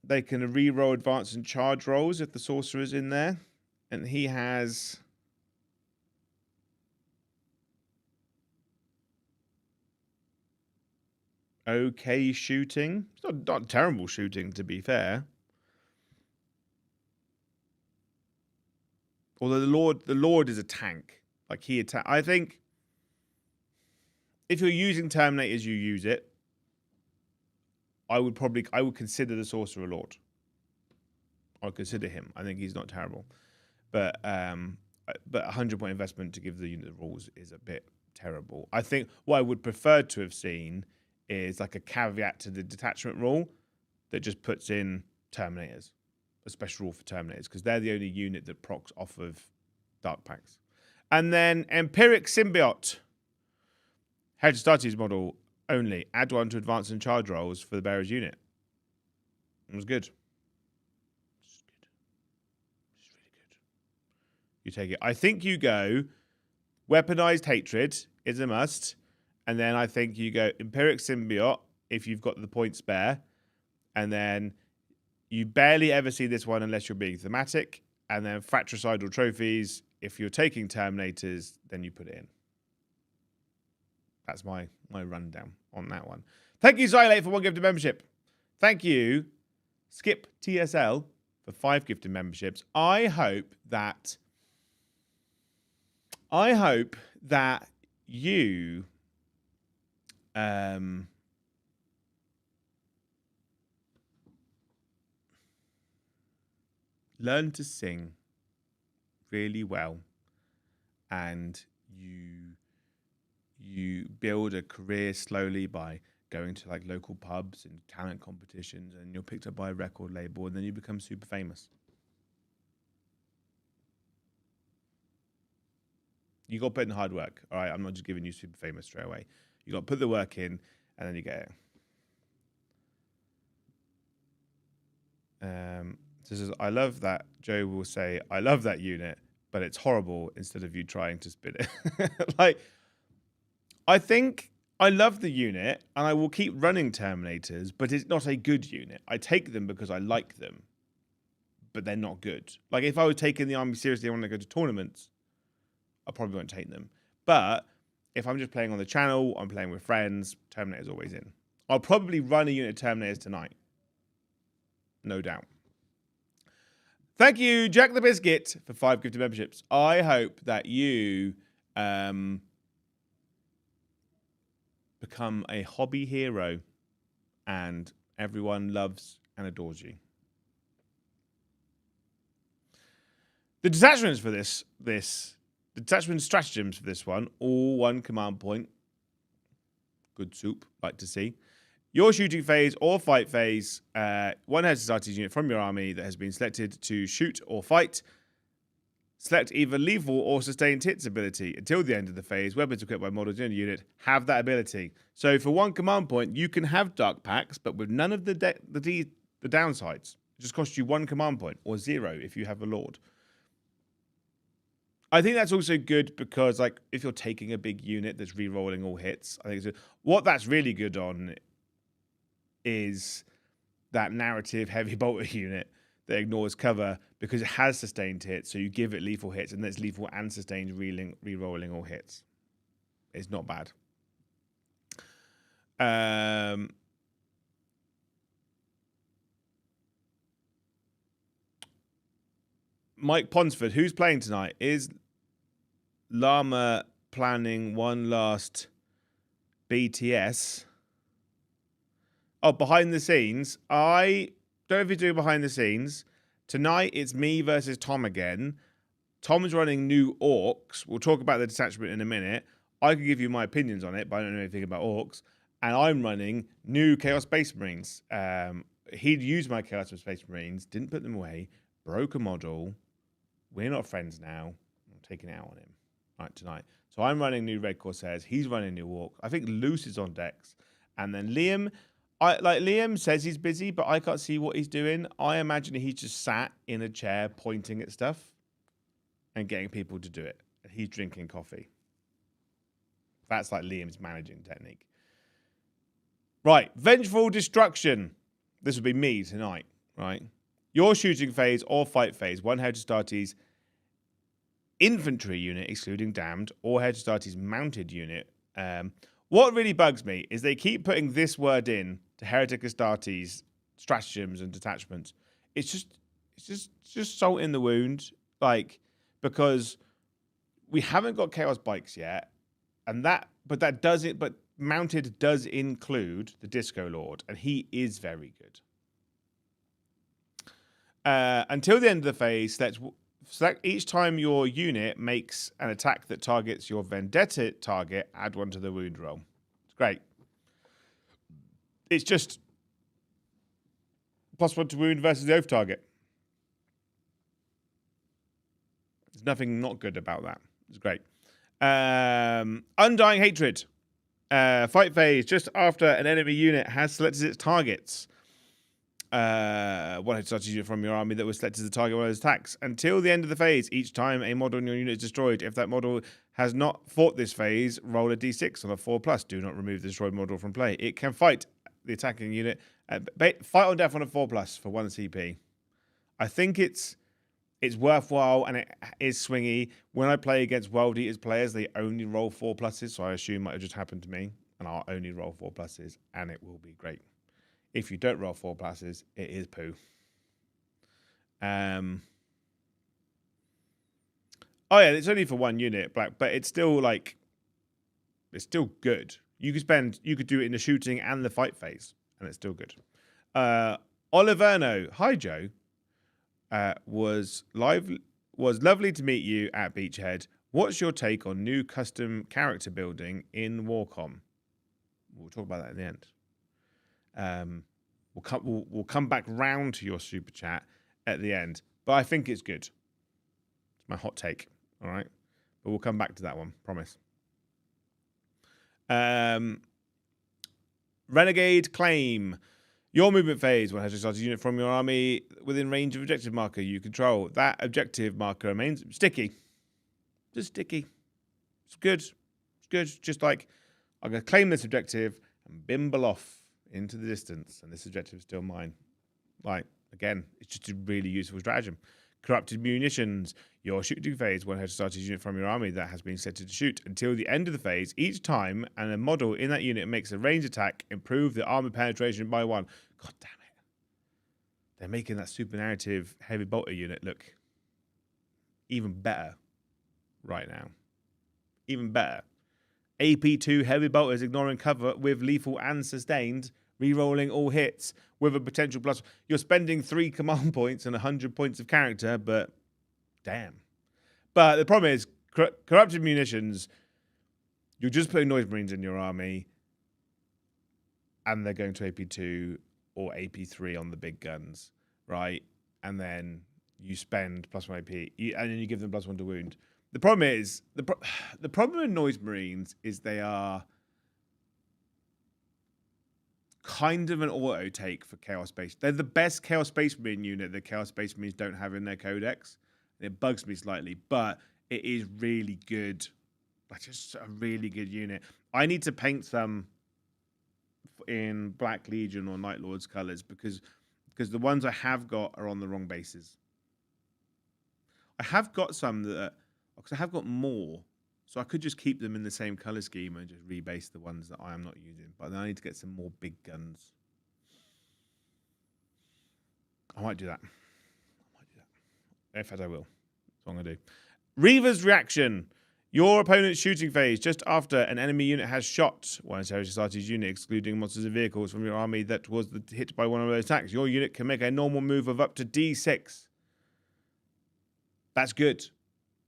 They can re-roll advance and charge rolls if the Sorcerer's in there. And he has okay shooting. It's not terrible shooting, to be fair. Although the Lord is a tank. Like he attack. I think if you're using Terminators, you use it. I would consider the Sorcerer Lord. I would consider him. I think he's not terrible. But 100-point investment to give the unit the rules is a bit terrible. I think what I would prefer to have seen is like a caveat to the detachment rule that just puts in Terminators. A special rule for Terminators, because they're the only unit that procs off of Dark Packs. And then Empiric Symbiote. Heritage Society's model only. Add 1 to advance and charge rolls for the bearer's unit. It was good. It's good. It's really good. You take it. I think you go Weaponized Hatred is a must. And then I think you go Empiric Symbiote if you've got the point spare. And then you barely ever see this one unless you're being thematic. And then Fratricidal Trophies. If you're taking Terminators, then you put it in. That's my rundown on that one. Thank you, Xylate, for 1 gifted membership. Thank you, Skip TSL, for 5 gifted memberships. I hope that you learn to sing really well, and you build a career slowly by going to like local pubs and talent competitions, and you're picked up by a record label, and then you become super famous. You got to put in the hard work. All right, I'm not just giving you super famous straight away. You got to put the work in, and then you get it. So says, I love that Joe will say, I love that unit, but it's horrible instead of you trying to spin it. Like, I think I love the unit and I will keep running Terminators, but it's not a good unit. I take them because I like them, but they're not good. Like, if I was taking the army seriously, I want to go to tournaments, I probably won't take them. But if I'm just playing on the channel, I'm playing with friends, Terminator's always in. I'll probably run a unit of Terminators tonight. No doubt. Thank you, Jack the Biscuit, for 5 gifted memberships. I hope that you become a hobby hero and everyone loves and adores you. The detachments for the detachment stratagems for this one, all 1 command point. Good soup, like to see. Your shooting phase or fight phase, 1 Heritage Society's unit from your army that has been selected to shoot or fight. Select either lethal or sustained hits ability. Until the end of the phase, weapons equipped by models in a unit have that ability. So for 1 command point, you can have dark packs, but with none of the downsides. It just costs you 1 command point, or 0 if you have a Lord. I think that's also good because, like, if you're taking a big unit that's re-rolling all hits, I think what that's really good on is that narrative heavy bolter unit that ignores cover because it has sustained hits. So you give it lethal hits, and that's lethal and sustained re-rolling all hits. It's not bad. Mike Ponsford, who's playing tonight? Is Llama planning one last BTS? Oh, behind the scenes. I don't know if you do behind the scenes. Tonight, it's me versus Tom again. Tom's running new orcs. We'll talk about the detachment in a minute. I can give you my opinions on it, but I don't know anything about orcs. And I'm running new Chaos Space Marines. He'd used my Chaos Space Marines, didn't put them away, broke a model. We're not friends now. I'm taking it out on him tonight. So I'm running new Red Corsairs. He's running new orcs. I think Luce is on decks. And then Liam, Liam says he's busy, but I can't see what he's doing. I imagine he's just sat in a chair pointing at stuff and getting people to do it. And he's drinking coffee. That's like Liam's managing technique. Right, Vengeful Destruction. This will be me tonight, right? Your shooting phase or fight phase, one Heterostates infantry unit, excluding damned, or Heterostates mounted unit. What really bugs me is they keep putting this word in to Heretic Astartes, stratagems, and detachments. It's just salt in the wound, like, because we haven't got Chaos Bikes yet, but mounted does include the Disco Lord, and he is very good. Until the end of the phase, select each time your unit makes an attack that targets your Vendetta target, add one to the wound roll. It's great. It's just +1 to wound versus the oath target. There's nothing not good about that. It's great. Undying Hatred. Fight phase, just after an enemy unit has selected its targets. One Heterostates unit from your army that was selected as the target of one of those attacks. Until the end of the phase, each time a model in your unit is destroyed, if that model has not fought this phase, roll a d6 on a 4+. Do not remove the destroyed model from play. It can fight the attacking unit. Fight on death on a 4+ for 1 CP. I think it's worthwhile and it is swingy. When I play against World Eaters players, they only roll 4+, so I assume it might have just happened to me, and I'll only roll 4+, and it will be great. If you don't roll 4+, it is poo. Oh yeah, it's only for 1 unit, but it's still it's still good. You could do it in the shooting and the fight phase, and it's still good. Oliverno, hi Joe. Was lovely to meet you at Beachhead. What's your take on new custom character building in Warcom? We'll talk about that in the end. We'll come back round to your super chat at the end, but I think it's good. It's my hot take, all right? But we'll come back to that one, promise. Renegade Claim. Your movement phase, one Heterostates unit from your army within range of objective marker you control. That objective marker remains sticky. Just sticky. It's good. It's good. Just like, I'm going to claim this objective and bimble off into the distance, and this objective is still mine. Like, again, it's just a really useful stratagem. Corrupted munitions. Your shooting phase, one Heterostates unit from your army that has been set to shoot until the end of the phase. Each time, and a model in that unit makes a range attack, improve the armor penetration by 1. God damn it. They're making that super narrative heavy bolter unit look even better right now. Even better. AP2 heavy bolters ignoring cover with lethal and sustained, re-rolling all hits with a potential plus. You're spending 3 command points and 100 points of character, but damn. But the problem is, corrupted munitions, you're just putting Noise Marines in your army, and they're going to AP2 or AP3 on the big guns, right? And then you spend +1 AP, and then you give them +1 to wound. The problem is, the problem with Noise Marines is they are kind of an auto take for Chaos Space. They're the best Chaos Space Marine unit that Chaos Space Marines don't have in their codex. It bugs me slightly, but it is really good. Like, just a really good unit. I need to paint some in Black Legion or Night Lord's colours because the ones I have got are on the wrong bases. I have got some that, because I have got more, so I could just keep them in the same colour scheme and just rebase the ones that I am not using. But then I need to get some more big guns. I might do that. In fact, I will. That's what I'm going to do. Reaver's reaction. Your opponent's shooting phase just after an enemy unit has shot one Heritage Society's unit, excluding monsters and vehicles from your army that was hit by one of those attacks. Your unit can make a normal move of up to D6. That's good.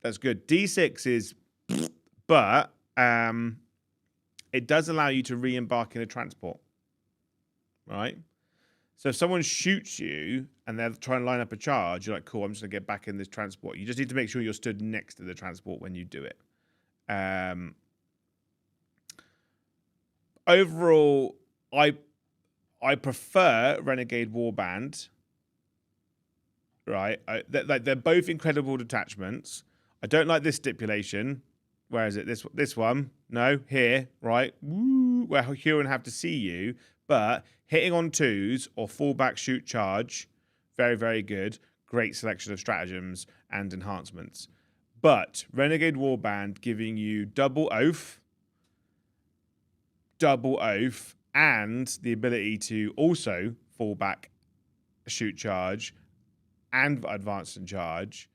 That's good. D6 is... But it does allow you to re-embark in a transport. Right? So if someone shoots you and they're trying to line up a charge, you're like, cool, I'm just going to get back in this transport. You just need to make sure you're stood next to the transport when you do it. Overall, I prefer Renegade Warband. Right? They're both incredible detachments. I don't like this stipulation. Where is it? This one? No, here, right? Woo, where Huron have to see you. But hitting on twos or fallback shoot charge, very, very good. Great selection of stratagems and enhancements. But Renegade Warband giving you double oath, and the ability to also fallback shoot charge and advance and charge.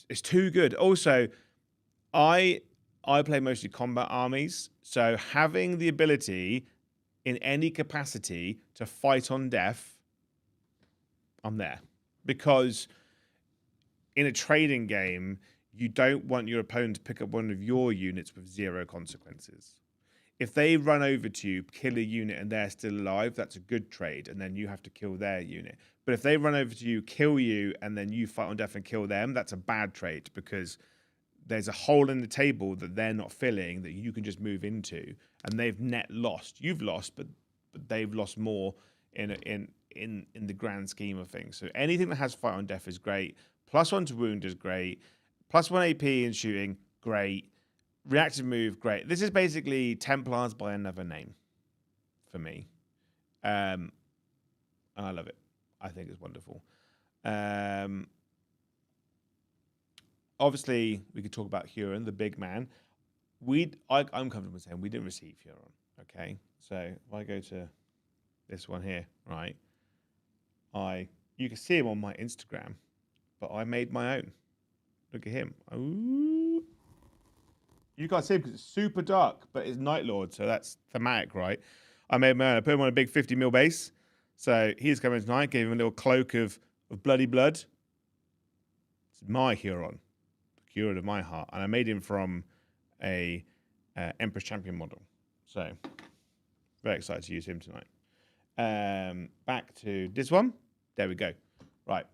It's too good. Also, I play mostly combat armies, so having the ability in any capacity to fight on death, I'm there. Because in a trading game, you don't want your opponent to pick up one of your units with 0 consequences. If they run over to you, kill a unit, and they're still alive, that's a good trade, and then you have to kill their unit. But if they run over to you, kill you, and then you fight on death and kill them, that's a bad trade, because there's a hole in the table that they're not filling that you can just move into, and they've net lost. You've lost, but they've lost more in the grand scheme of things. So anything that has fight on death is great. +1 to wound is great. +1 AP in shooting, great. Reactive move, great. This is basically Templars by another name for me. And I love it. I think it's wonderful. Obviously, we could talk about Huron, the big man. I'm comfortable saying we didn't receive Huron. Okay, so if I go to this one here, right? You can see him on my Instagram, but I made my own. Look at him. Ooh. You can't see him because it's super dark, but it's Night Lord, so that's thematic, right? I made my own. I put him on a big 50 mil base. So he's coming tonight, gave him a little cloak of bloody blood. It's my Huron. Huron of my heart. And I made him from a Empress Champion model. So very excited to use him tonight. Back to this one. There we go. Right.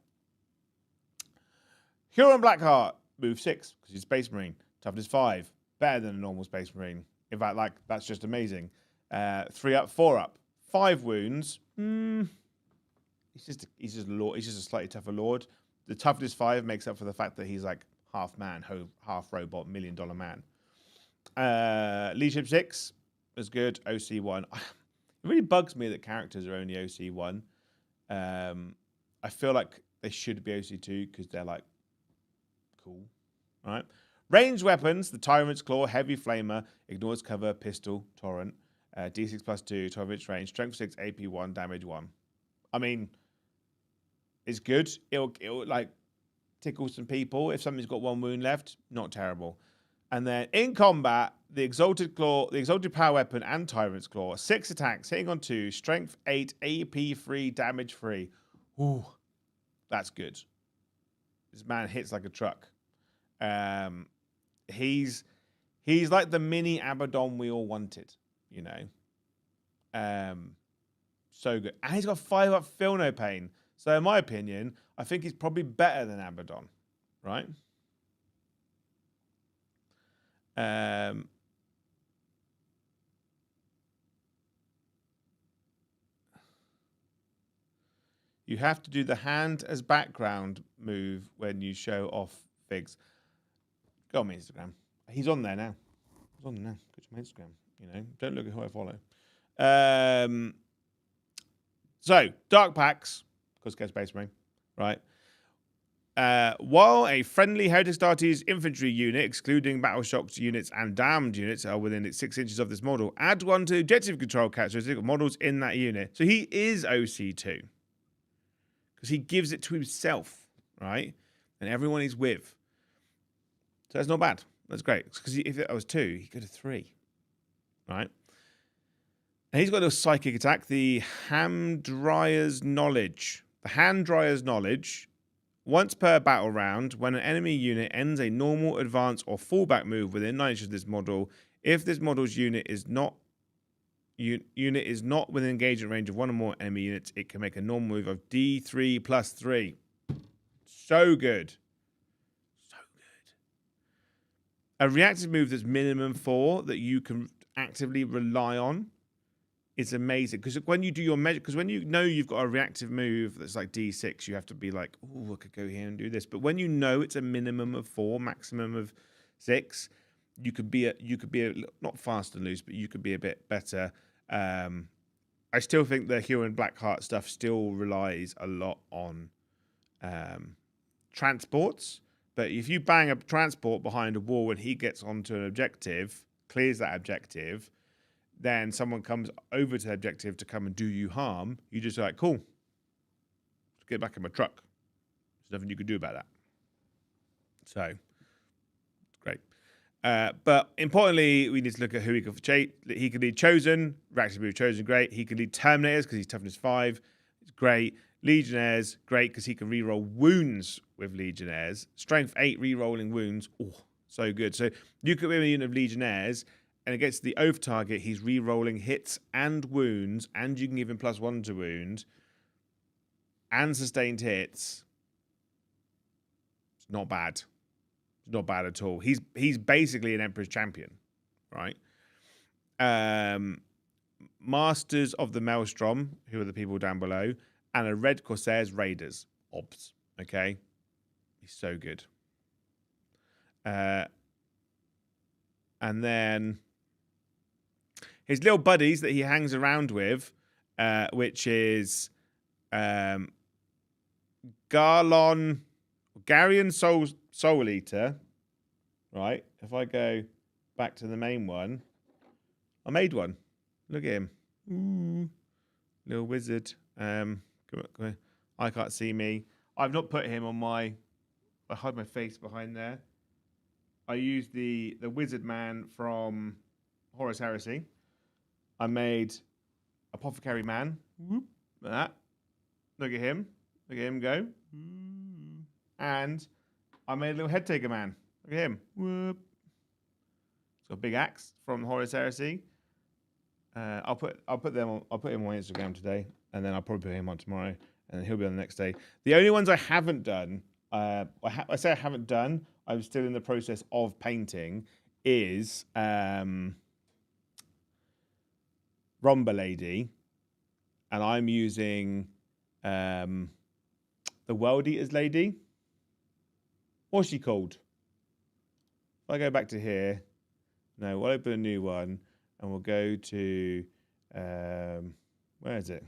Huron Blackheart, move 6, because he's Space Marine. Toughness 5, better than a normal Space Marine. In fact, like, that's just amazing. 3 up, 4 up, 5 wounds. He's just a lord. He's just a slightly tougher lord. The toughness 5 makes up for the fact that he's like half man, half robot, $1 million man. Leadership 6 is good. OC 1. It really bugs me that characters are only OC 1. I feel like they should be OC 2 because they're like cool. All right. Ranged weapons: the Tyrant's Claw, Heavy Flamer, ignores cover, pistol, torrent, D6 +2, 12-inch range, strength 6, AP 1, damage 1. I mean, it's good. It'll like tickle some people. If somebody's got 1 wound left, not terrible. And then in combat, the Exalted Claw, the Exalted Power Weapon, and Tyrant's Claw, 6 attacks, hitting on 2, strength 8, AP 3, damage 3. Ooh, that's good. This man hits like a truck. He's like the mini Abaddon we all wanted, you know. So good. And he's got 5 up Feel No Pain. So in my opinion, I think he's probably better than Abaddon, right? You have to do the hand as background move when you show off figs. Go on my Instagram. He's on there now. He's on there now. Go to my Instagram. You know, don't look at who I follow. So, Dark Packs, because get Space Marine, right? While a friendly Heritage Astartes infantry unit, excluding battle shocked units and damned units, are within 6 inches of this model, add 1 to objective control characteristic of models in that unit. So he is OC2. Because he gives it to himself, right? And everyone he's with. So that's not bad. That's great. Because if it was 2, he could have 3. Right? And he's got a psychic attack, the Hand Dryer's Knowledge. The Hand Dryer's Knowledge. Once per battle round, when an enemy unit ends a normal, advance, or fallback move within 9 inches of this model, if this model's unit is not within engagement range of 1 or more enemy units, it can make a normal move of D3 plus 3. So good. So good. A reactive move that's minimum 4 that you can actively rely on is amazing. Because when you do your measure, because when you know you've got a reactive move that's like D6, you have to be like, oh, I could go here and do this. But when you know it's a minimum of 4, maximum of 6, you could be not fast and loose, but you could be a bit better. I still think the Huron Blackheart stuff still relies a lot on transports. But if you bang a transport behind a wall when he gets onto an objective, clears that objective, then someone comes over to the objective to come and do you harm, you just like, cool, let's get back in my truck. There's nothing you can do about that. So, great. But importantly, we need to look at who he could he could lead Chosen. Reactive move Chosen, great. He could lead Terminators because he's toughness 5. It's great. Legionnaires, great because he can reroll wounds with Legionnaires. Strength 8, rerolling wounds. Oh, so good. So you could be a unit of Legionnaires, and against the oath target, he's rerolling hits and wounds, and you can give him +1 to wound, and sustained hits. It's not bad. Not bad at all. He's basically an Emperor's Champion, right? Masters of the Maelstrom, who are the people down below, and a red Corsairs Raiders. Obs. Okay? He's so good. And then his little buddies that he hangs around with, which is Garion Soul Eater, right? If I go back to the main one, I made one. Look at him. Ooh, little wizard. Come on. I can't see me. I've not put him on my... I hide my face behind there. I used the wizard man from Horus Heresy. I made Apothecary Man. Whoop, like that. Look at him. Look at him go. And I made a little head taker man. Look at him. Whoop. He's got a big axe from Horus Heresy. I'll put him on Instagram today, and then I'll probably put him on tomorrow, and then he'll be on the next day. The only ones I haven't done, I say I haven't done, I'm still in the process of painting, is Romba Lady, and I'm using the World Eaters Lady. What's she called? If I go back to here, no, we'll open a new one, and we'll go to, where is it?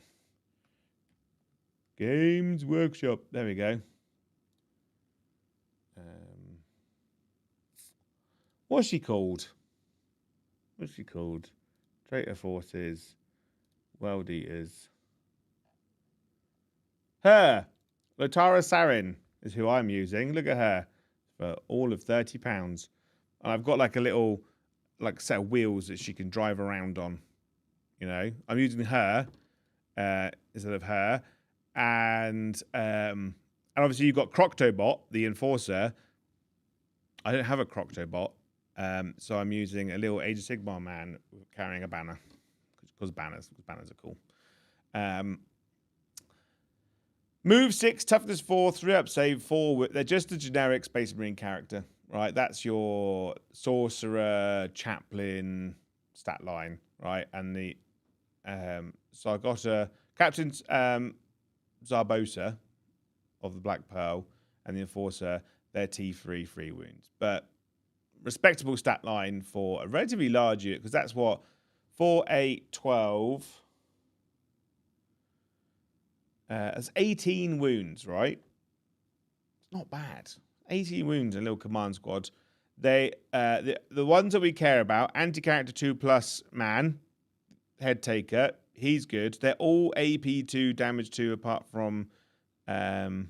Games Workshop. There we go. What's she called? Traitor Forces, World Eaters. Her. Lotara Sarin is who I'm using. Look at her. For all of £30. And I've got like a little set of wheels that she can drive around on. You know, I'm using her instead of her. And obviously you've got Croctobot, the Enforcer. I don't have a Croctobot. So I'm using a little Age of Sigmar man carrying a banner. Because banners are cool. Move 6, toughness 4, 3-up save 4. They're just a generic Space Marine character, right? That's your sorcerer, chaplain stat line, right? And the so I got a Captain Zarbosa of the Black Pearl and the Enforcer. They're T3, 3 wounds, but respectable stat line for a relatively large unit, because that's what 4, 8, 12. That's 18 wounds, right? It's not bad. 18 wounds in a little command squad. They the ones that we care about, anti-character 2+ man, head taker, he's good. They're all AP 2, damage 2, apart from the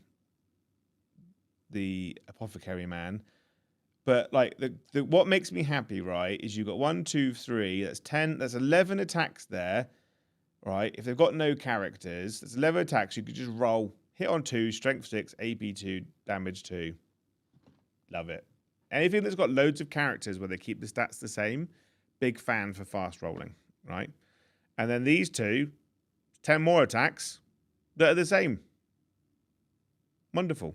apothecary man. But like the what makes me happy, right, is you've got 1, 2, 3. That's 10. That's 11 attacks there, right? If they've got no characters, that's 11 attacks. You could just roll, hit on 2, strength 6, AP 2, damage 2. Love it. Anything that's got loads of characters where they keep the stats the same, big fan for fast rolling, right? And then these two, 10 more attacks that are the same. Wonderful.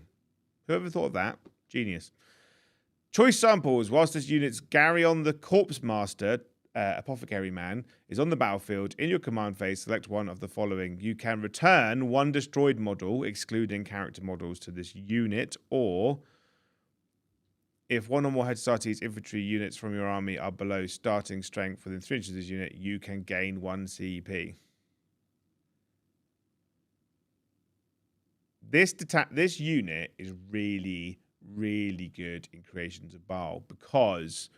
Whoever thought of that? Genius. Choice samples. Whilst this unit's Garyon the Corpse Master, Apothecary Man, is on the battlefield, in your command phase, select one of the following. You can return one destroyed model, excluding character models, to this unit, or if one or more Hexates infantry units from your army are below starting strength within 3 inches of this unit, you can gain 1 CP. This unit is really, really good in Creations of Baal because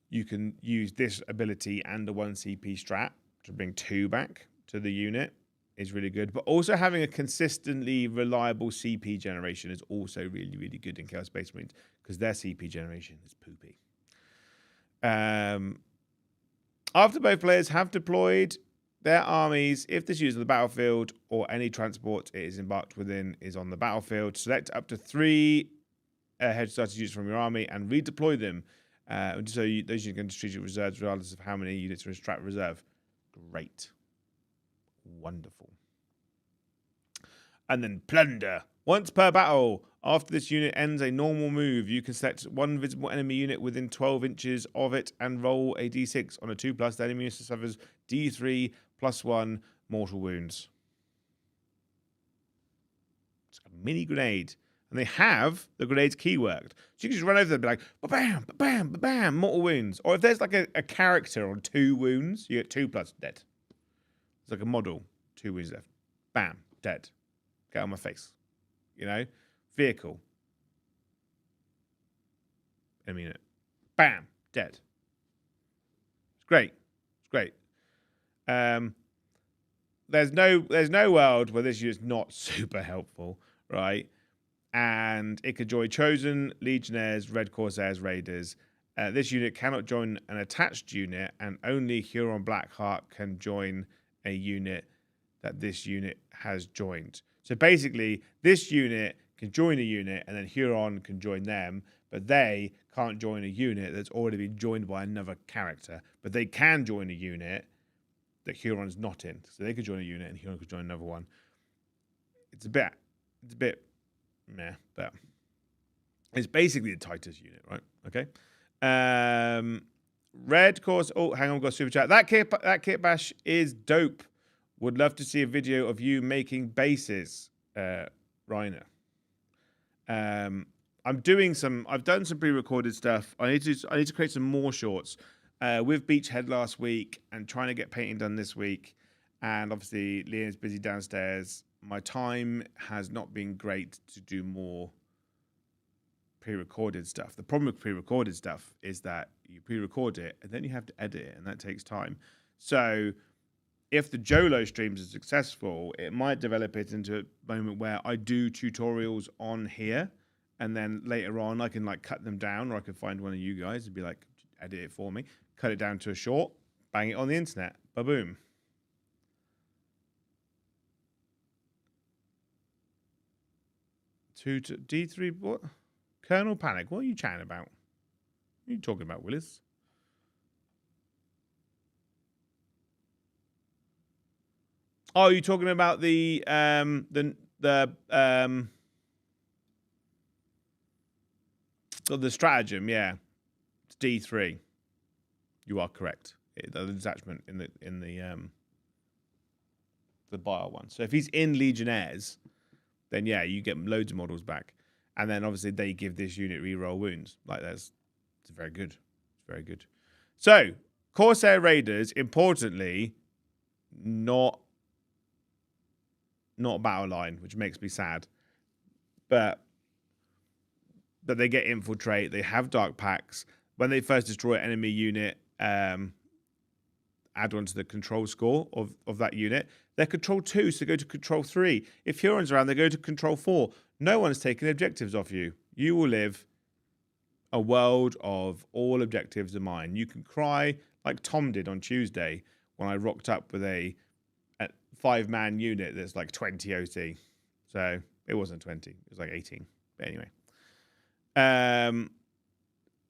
you can use this ability and the 1 CP strat to bring 2 back to the unit is really good. But also having a consistently reliable CP generation is also really, really good in Chaos Space Marines because their CP generation is poopy. After both players have deployed their armies, if this unit is on the battlefield or any transport it is embarked within is on the battlefield, select up to 3 head starter units from your army and redeploy them. So those units can strategic reserves regardless of how many units are in strat reserve. Great. Wonderful. And then plunder. Once per battle, after this unit ends a normal move, you can select one visible enemy unit within 12 inches of it and roll a d6 on a 2+. The enemy unit suffers d3 + 1 mortal wounds. It's a mini grenade. And they have the grenade's keyworked. So you can just run over them and be like, ba-bam, ba-bam, ba-bam, mortal wounds. Or if there's like a character on 2 wounds, you get 2+, dead. It's like a model, 2 wounds left. Bam, dead. Get on my face. You know? Vehicle. Enemy unit. Bam, dead. It's great. It's great. There's no world where this unit's not super helpful, right? And it could join Chosen, Legionnaires, Red Corsairs, Raiders. This unit cannot join an attached unit, and only Huron Blackheart can join a unit that this unit has joined. So basically, this unit can join a unit, and then Huron can join them, but they can't join a unit that's already been joined by another character. But they can join a unit that Huron's not in. So they could join a unit, and Huron could join another one. It's a bit meh, but it's basically the Titus unit, right? Okay. Red course. Oh, hang on, we've got a super chat. That kit bash is dope. Would love to see a video of you making bases, Reiner. I've done some pre-recorded stuff. I need to create some more shorts. With Beachhead last week and trying to get painting done this week. And obviously Leon's busy downstairs. My time has not been great to do more pre-recorded stuff. The problem with pre-recorded stuff is that you pre-record it and then you have to edit it, and that takes time. So if the Jolo streams are successful, it might develop it into a moment where I do tutorials on here, and then later on I can like cut them down, or I can find one of you guys and be like, edit it for me, cut it down to a short, bang it on the internet, ba-boom. D3, what? Colonel Panic, what are you chatting about? What are you talking about, Willis? Oh, you're talking about the stratagem, yeah. It's D3. You are correct. The detachment in the bio one. So if he's in Legionnaires, then yeah, you get loads of models back. And then obviously they give this unit reroll wounds. Like it's very good. It's very good. So Corsair Raiders, importantly, not battle line, which makes me sad. But they get infiltrate. They have dark packs. When they first destroy an enemy unit, add on to the control score of that unit. They're control 2, so they go to control 3. If Huron's around, they go to control 4. No one's taking objectives off you. You will live a world of all objectives are mine. You can cry like Tom did on Tuesday when I rocked up with a 5-man unit that's like 20 OC. So it wasn't 20. It was like 18. But anyway.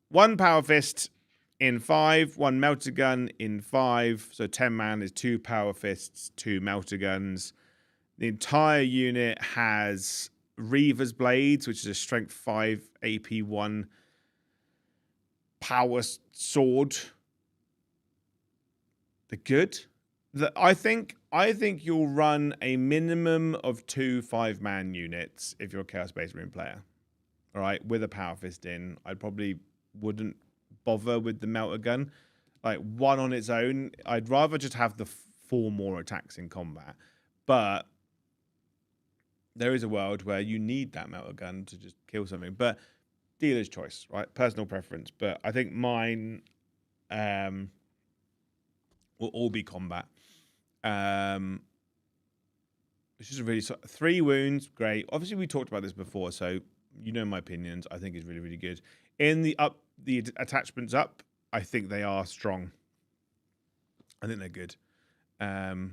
1 Power Fist in 5, 1 Melter Gun in 5. So 10 man is 2 Power Fists, 2 Melter Guns. The entire unit has Reaver's Blades, which is a Strength 5 AP 1 power sword. They're good. I think you'll run a minimum of 2 5-man units if you're a Chaos Space Marine player. All right, with a Power Fist in. I probably wouldn't bother with the Melter Gun. Like 1 on its own. I'd rather just have the 4 more attacks in combat. But there is a world where you need that Melter Gun to just kill something. But dealer's choice, right? Personal preference. But I think mine will all be combat. Which is really 3 wounds, great. Obviously, we talked about this before, so you know my opinions. I think it's really, really good. In the attachments up, I think they are strong. I think they're good. And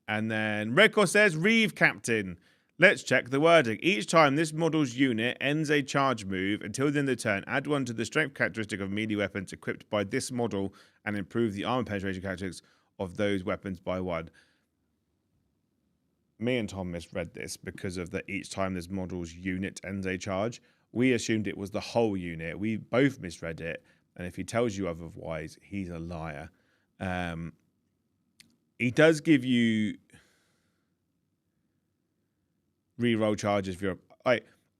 then Red Corsairs Reeve Captain. Let's check the wording. Each time this model's unit ends a charge move until the end of the turn, add 1 to the strength characteristic of melee weapons equipped by this model and improve the armor penetration characteristics of those weapons by 1. Me and Tom misread this because of that each time this model's unit ends a charge. We assumed it was the whole unit. We both misread it. And if he tells you otherwise, he's a liar. He does give you reroll charges if you're...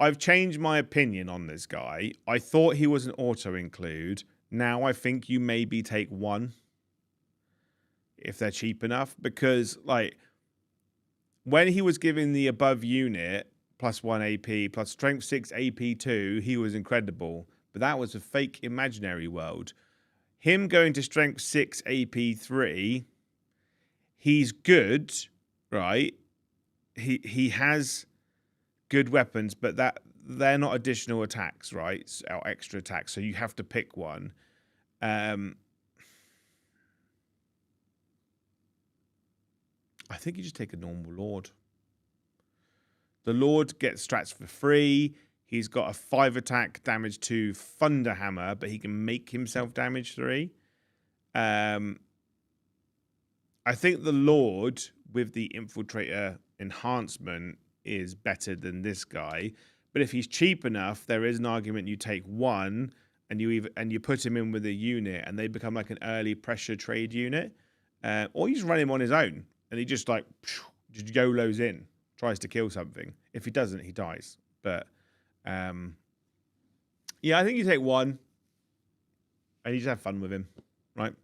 I've changed my opinion on this guy. I thought he was an auto-include. Now I think you maybe take 1 if they're cheap enough. Because, when he was giving the above unit plus 1 AP plus strength 6 AP 2, he was incredible. But that was a fake imaginary world. Him going to strength 6 AP 3, he's good, right? He has good weapons, but they're not additional attacks, right? Or extra attacks, so you have to pick one. I think you just take a normal Lord. The Lord gets strats for free. He's got a 5 attack damage to Thunder Hammer, but he can make himself damage 3. I think the Lord with the Infiltrator enhancement is better than this guy. But if he's cheap enough, there is an argument you take 1 and you put him in with a unit and they become like an early pressure trade unit. Or you just run him on his own and he just just YOLOs in, tries to kill something. If he doesn't, he dies. But yeah, I think you take 1 and you just have fun with him, right?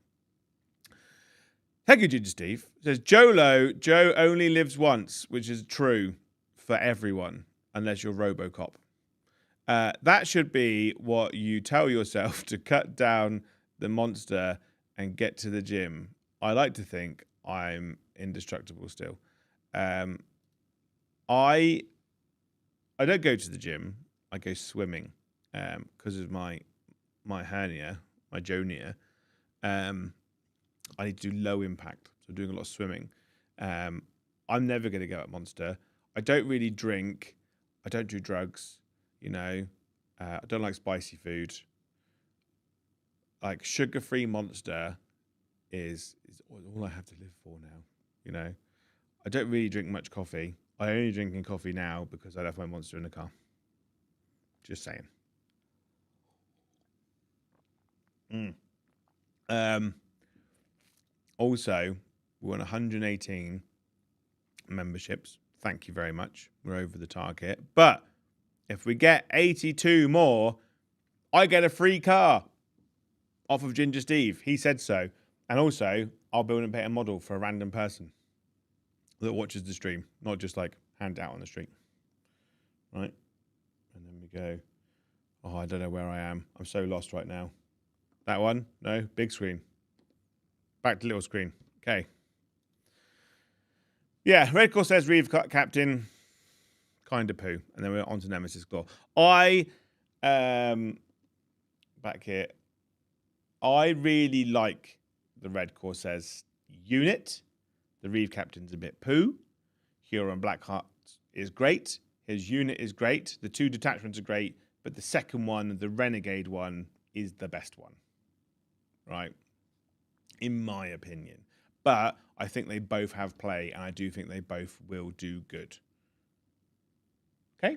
Thank you, Ginger Steve. It says, Joe only lives once, which is true for everyone, unless you're Robocop. That should be what you tell yourself to cut down the monster and get to the gym. I like to think I'm indestructible still. I don't go to the gym. I go swimming because of my hernia, my jonia. I need to do low impact, so I'm doing a lot of swimming. I'm never going to go at Monster. I don't really drink. I don't do drugs, I don't like spicy food. Like sugar-free Monster is all I have to live for now, I don't really drink much coffee. I only drinking coffee now because I left my Monster in the car. Just saying. Also, we're on 118 memberships. Thank you very much. We're over the target. But if we get 82 more, I get a free car. off of Ginger Steve. He said so. And also, I'll build and paint a model for a random person that watches the stream, not just like hand out on the street. Right? And then we go, oh, I don't know where I am. I'm so lost right now. That one? No, big screen. Back to little screen. Okay. Yeah, Red Corsairs Reeve Captain, kind of poo. And then we're on to Nemesis Claw. Back here, I really like the Red Corsairs unit. The Reeve Captain's a bit poo. Huron Blackheart is great. His unit is great. The 2 detachments are great. But the second one, the Renegade one, is the best one. Right? In my opinion. But I think they both have play, and I do think they both will do good. Okay?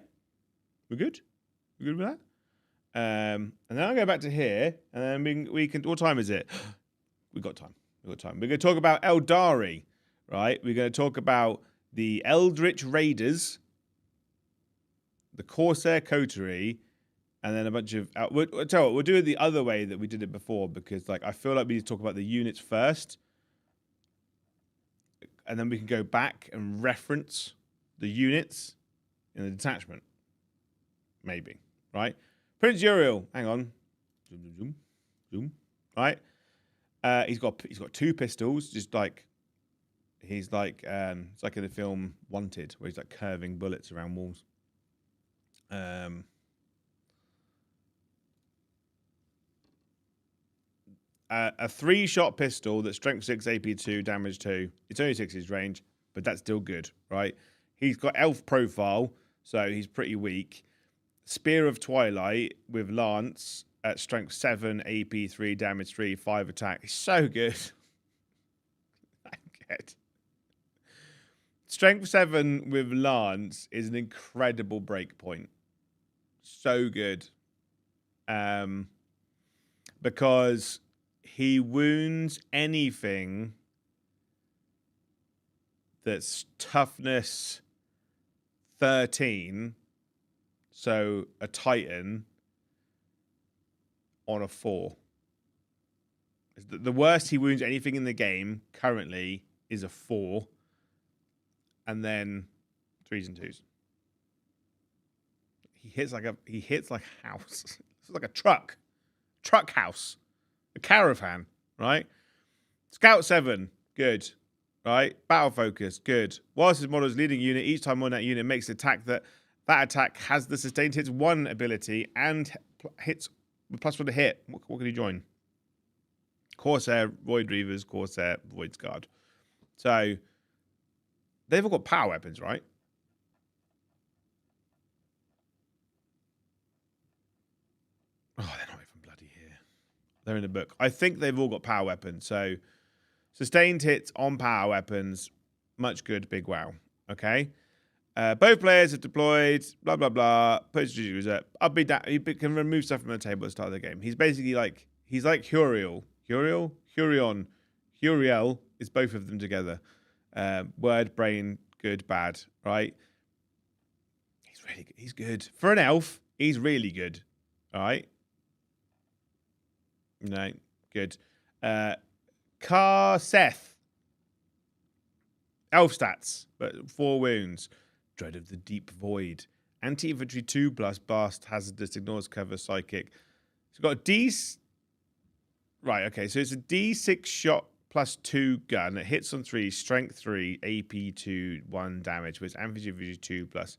We're good? We're good with that? And then I'll go back to here, and then we can... What time is it? We've got time. We're going to talk about Eldari, right? We're going to talk about the Eldritch Raiders, the Corsair Coterie, and then a bunch of... we'll do it the other way that we did it before, because I feel like we need to talk about the units first, and then we can go back and reference the units in the detachment. Maybe, right? Prince Uriel, hang on. Zoom. Right? He's got 2 pistols, just he's like it's like in the film Wanted, where he's curving bullets around walls. A 3-shot pistol that's strength 6, AP 2, damage 2. It's only 6 range, but that's still good, right? He's got elf profile, so he's pretty weak. Spear of Twilight with lance at strength 7, AP 3, damage 3, 5 attack. He's so good. Strength 7 with lance is an incredible break point. So good. Because he wounds anything that's toughness 13, so a Titan, on a 4. The worst he wounds anything in the game currently is a 4, and then 3s and 2s. He hits like a house. It's like a truck house, a caravan, right? Scout 7, good, right? Battle focus, good. Whilst his model is leading unit, each time on that unit makes an attack that attack has the sustained hits 1 ability and hits +1 to hit. What can he join? Corsair, Void Reavers, Corsair, Void Guard. So they've all got power weapons, right? Oh, they're not even bloody here. They're in the book. I think they've all got power weapons. So sustained hits on power weapons, much good, big wow. Okay. Both players have deployed, blah, blah, blah. Put user. He can remove stuff from the table at the start of the game. He's basically he's like Huriel. Hurion. Huriel is both of them together. Word, brain, good, bad, right? He's really good. He's good. For an elf, he's really good. All right. No, good. Karseth. Elf stats, but 4 wounds. Dread of the Deep Void. Anti-infantry 2+, blast, hazardous, ignores cover, psychic. So got a D... Right, okay, so it's a D6 shot +2 gun. It hits on 3, strength 3, AP 2, 1 damage, with infantry 2+.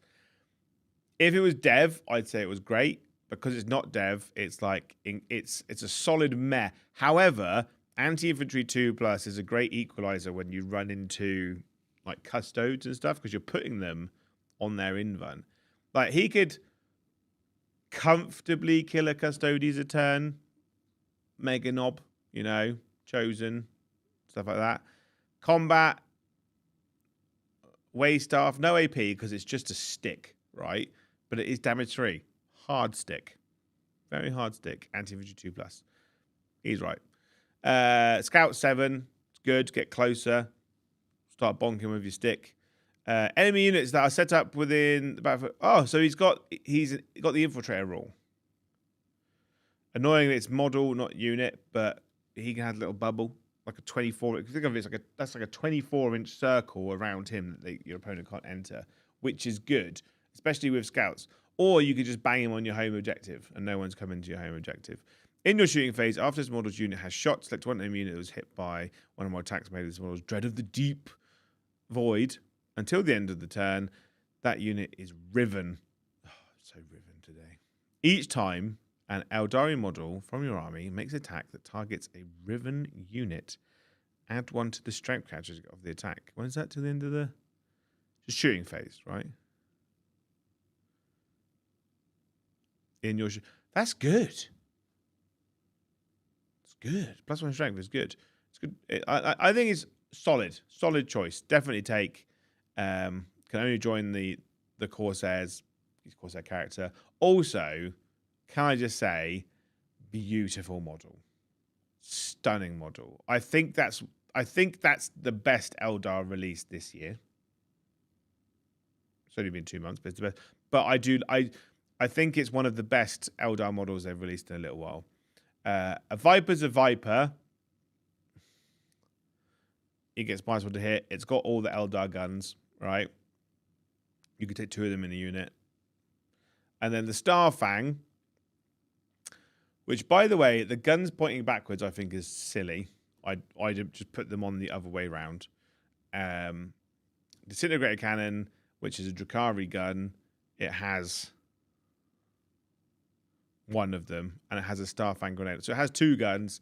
If it was dev, I'd say it was great. Because it's not dev, it's it's a solid meh. However, anti-infantry 2+ is a great equalizer when you run into custodes and stuff, because you're putting them on their invuln. He could comfortably kill a custodes a turn. Mega Knob, Chosen, stuff like that. Combat, Waystaff, no AP because it's just a stick, right? But it is damage 3. Hard stick. Very hard stick. Anti-infantry 2+. He's right. Scout 7. It's good. Get closer. Start bonking with your stick. Enemy units that are set up within the battlefield. Oh, so he's got the infiltrator rule. Annoyingly, it's model, not unit, but he can have a little bubble, like a 24. Think of it as that's like a 24-inch circle around him that your opponent can't enter, which is good, especially with scouts. Or you could just bang him on your home objective, and no one's coming to your home objective. In your shooting phase, after this model's unit has shot, select one enemy unit that was hit by one of my attacks made this model's Dread of the Deep Void. Until the end of the turn, that unit is riven. Oh, so riven today. Each time an Eldari model from your army makes an attack that targets a riven unit, add 1 to the strength characteristic of the attack. When's that to the end of the shooting phase, right? In your that's good. It's good. +1 strength is good. It's good. I think it's solid choice. Definitely take. Can only join the Corsairs. His Corsair character. Also, can I just say, beautiful model, stunning model. I think that's the best Eldar release this year. It's only been 2 months, but it's the best. But I think it's one of the best Eldar models they've released in a little while. A Viper's a Viper. It gets -1 to hit. It's got all the Eldar guns, right? You can take 2 of them in a unit. And then the Starfang, which, by the way, the guns pointing backwards, I think, is silly. I'd just put them on the other way around. Disintegrator Cannon, which is a Drakari gun, it has 1 of them, and it has a Starfang grenade. So it has 2 guns,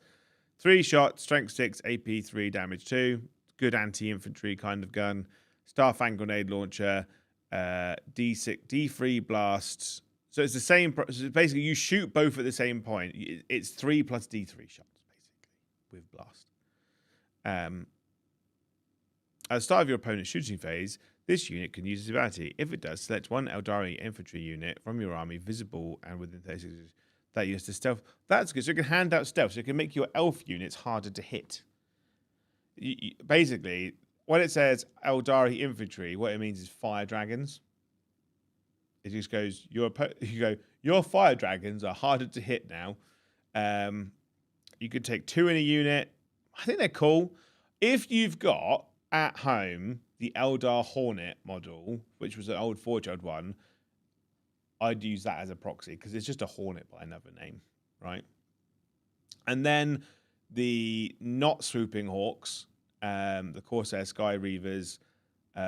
3 shots, strength 6, AP 3, damage 2. Good anti-infantry kind of gun. Starfang grenade launcher, D6, D3 blasts. So it's the same. So basically, you shoot both at the same point. It's 3 plus D3 shots, basically, with blast. At the start of your opponent's shooting phase, this unit can use its ability. If it does, select 1 Eldari infantry unit from your army, visible and within 30 seconds, that uses stealth. That's good. So it can hand out stealth. So it can make your elf units harder to hit. Basically, when it says Eldari infantry, what it means is fire dragons. It just goes, your fire dragons are harder to hit now. You could take 2 in a unit. I think they're cool. If you've got at home the Eldar Hornet model, which was an old Forge one, I'd use that as a proxy because it's just a Hornet by another name, right? And then the not swooping hawks, the Corsair Sky Reavers,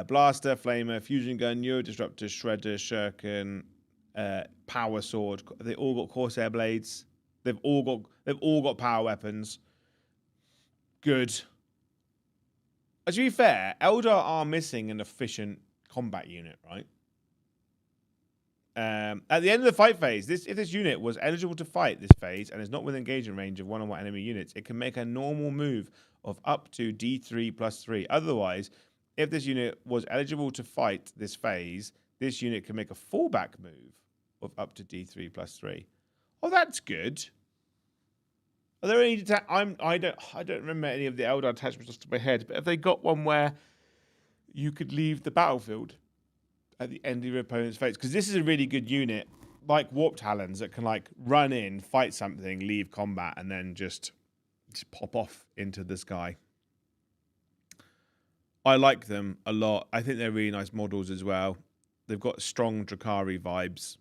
Blaster, Flamer, Fusion Gun, Euro Disruptor, Shredder, Shuriken, Power Sword. They all got Corsair blades. They've all got power weapons. Good. To be fair, Eldar are missing an efficient combat unit, right? At the end of the fight phase, if this unit was eligible to fight this phase and is not within engagement range of one-on-one enemy units, it can make a normal move of up to D3 plus 3. Otherwise, if this unit was eligible to fight this phase, this unit can make a fallback move of up to D3 plus 3. Oh, that's good. Are there any I don't remember any of the Eldar attachments off the top of my head, but have they got one where you could leave the battlefield at the end of your opponent's phase? Because this is a really good unit, like Warp Talons, that can like run in, fight something, leave combat, and then just pop off into the sky. I like them a lot. I think they're really nice models as well. They've got strong Drakari vibes.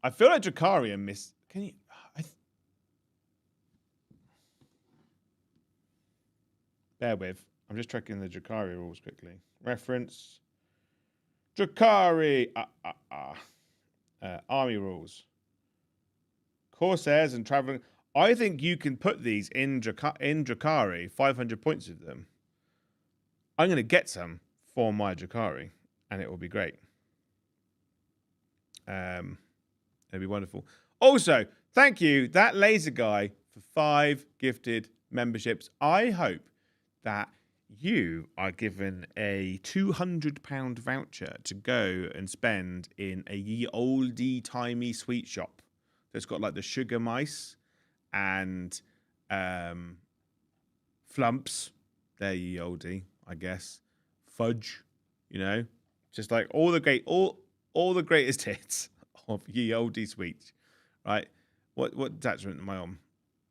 I feel like Drakari are Can you? Bear with. I'm just checking the Drakari rules quickly. Reference. Drakari. Army rules. Corsairs and traveling. I think you can put these in Drakari. 500 points of them. I'm going to get some for my Drakari, and it will be great. It'll be wonderful. Also, thank you, that laser guy, for 5 gifted memberships. I hope that you are given a £200 voucher to go and spend in a ye oldie timey sweet shop that's got like the sugar mice and flumps. They're ye oldie, I guess. Fudge, just like all the greatest hits of ye olde sweet. Right? What detachment am I on?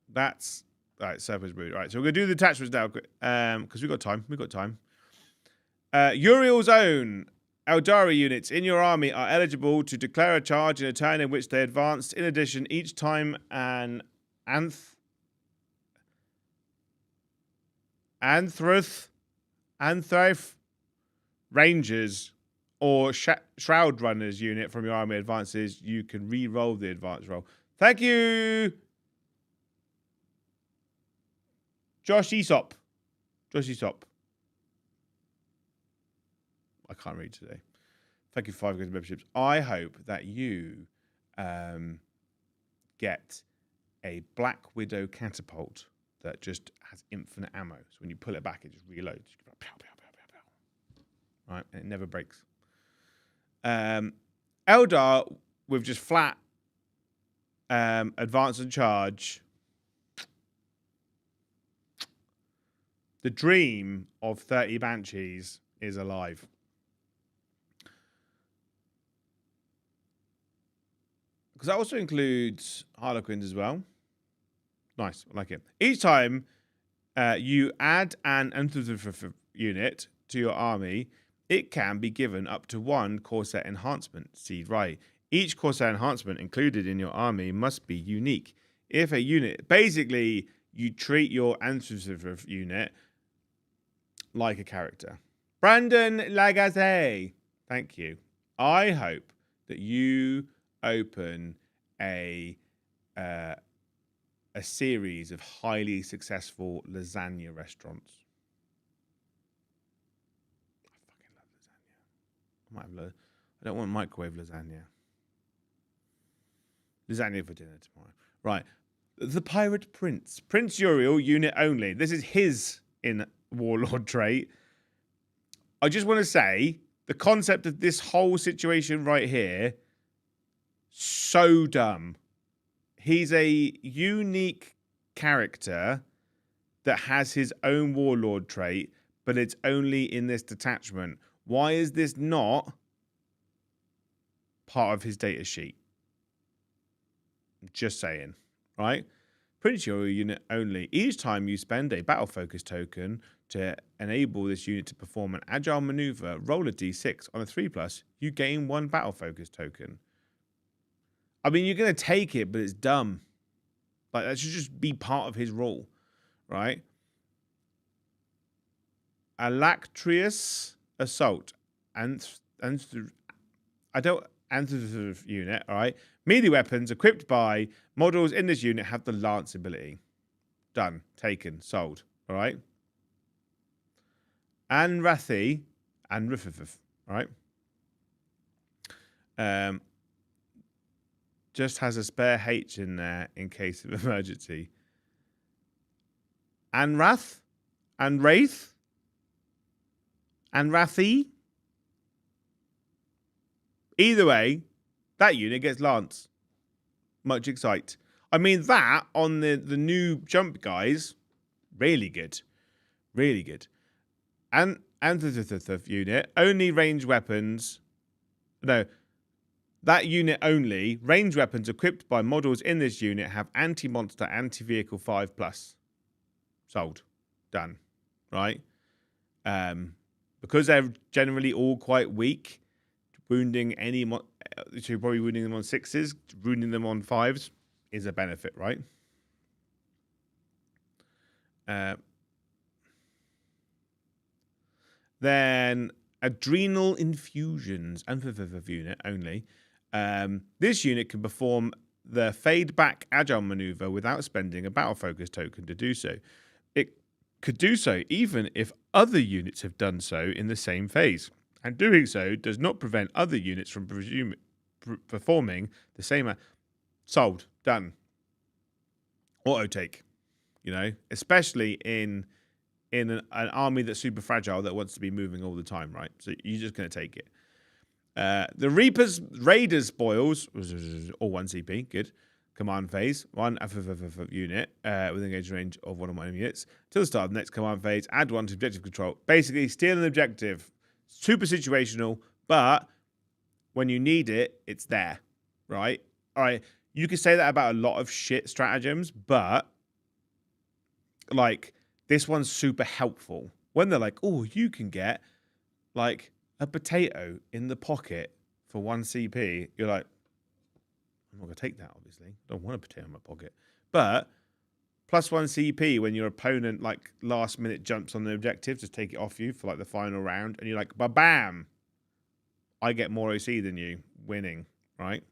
That's right. Serpent's Brood. Right. So we're gonna do the detachments now, because we got time. We got time. Uriel's own Eldari units in your army are eligible to declare a charge in a turn in which they advanced. In addition, each time an Anthrath Rangers or Shroud Runners unit from your army advances, you can re-roll the advance roll. Thank you, Josh Aesop. I can't read today. Thank you for 5 memberships. I hope that you get a Black Widow catapult that just has infinite ammo. So when you pull it back, it just reloads. You go, pow, pow, pow, pow, pow. Right? And it never breaks. Eldar with just flat advance and charge. The dream of 30 Banshees is alive. Because that also includes Harlequins as well. Nice, I like it. Each time you add an unit to your army, it can be given up to 1 Corsair enhancement. See, right. Each Corsair enhancement included in your army must be unique. If a unit... Basically, you treat your unit like a character. Brandon Lagasse. Thank you. I hope that you open a series of highly successful lasagna restaurants. I fucking love lasagna. I don't want microwave lasagna. Lasagna for dinner tomorrow. Right. The Pirate Prince. Prince Uriel, unit only. This is his in Warlord trait. I just want to say, the concept of this whole situation right here, so dumb. He's a unique character that has his own Warlord trait, but it's only in this detachment. Why is this not part of his data sheet? Just saying, right? Prince Uriel unit only. Each time you spend a battle focus token to enable this unit to perform an agile maneuver, roll a d6 on a 3+, you gain 1 battle focus token. I mean, you're going to take it, but it's dumb. Like, that should just be part of his rule, right? Alacrious Assault. Unit, all right? Melee weapons equipped by models in this unit have the Lance ability. Done. Taken. Sold. All right? Anrathi. Anrififif. All right? Just has a spare H in there in case of emergency. Anrath? Anwraith? Anrathi? Either way, that unit gets Lance. Much excite. I mean, that on the new jump guys, really good. Really good. And the unit, only range weapons. No. That unit only, range weapons equipped by models in this unit have anti-monster, anti-vehicle 5+. Sold. Done. Right? Because they're generally all quite weak, wounding any... so you're probably wounding them on 6s, wounding them on 5s is a benefit, right? Then adrenal infusions, and for unit only. This unit can perform the fade back agile maneuver without spending a battle focus token to do so. It could do so even if other units have done so in the same phase. And doing so does not prevent other units from performing the same. Sold. Done. Auto take. You know, especially in an army that's super fragile that wants to be moving all the time, right? So you're just going to take it. The Raiders spoils, or 1 CP, good. Command phase, 1 unit with engaged range of 1 or more units. Till the start of the next command phase, add 1 to objective control. Basically, steal an objective. Super situational, but when you need it, it's there. right? All right, you could say that about a lot of shit stratagems, but like this one's super helpful when they're like, oh, you can get like a potato in the pocket for 1 CP. You're like, I'm not gonna take that, obviously. I don't want a potato in my pocket. But +1 CP when your opponent like last minute jumps on the objective to take it off you for like the final round, and you're like, bam, I get more OC than you, winning, right?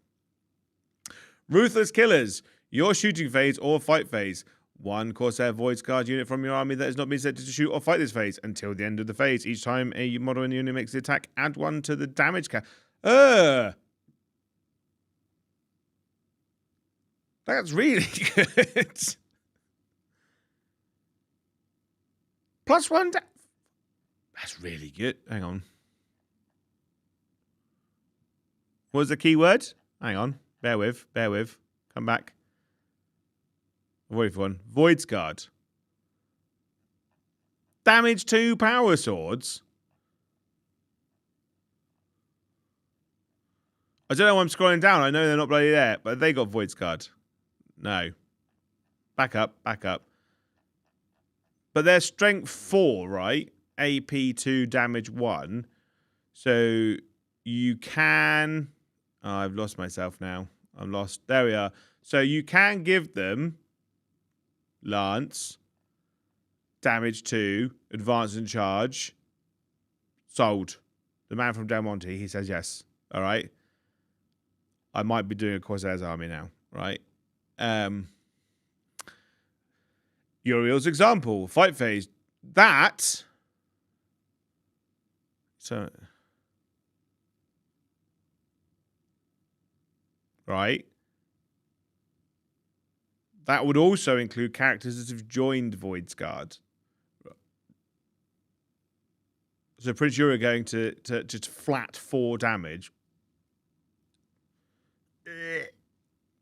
Ruthless Killers, your shooting phase or fight phase. 1 Corsair Void Guard unit from your army that has not been set to shoot or fight this phase until the end of the phase. Each time a model in the unit makes the attack, add 1 to the damage count. That's really good. +1. That's really good. Hang on. What was the keyword? Hang on. Bear with. Come back. Avoid one. Void Guard. Damage 2 power swords. I don't know why I'm scrolling down. I know they're not bloody there, but they got Void Guard. No. Back up. But they're strength 4, right? AP 2, damage 1. So you can... Oh, I've lost myself now. I'm lost. There we are. So you can give them Lance, damage 2, advance and charge. Sold. The man from Del Monte, he says yes. All right. I might be doing a Corsairs army now, right? Uriel's example, fight phase. That. So. Right. That would also include characters that have joined Void's Guard. So Prince Uri going to just flat 4 damage.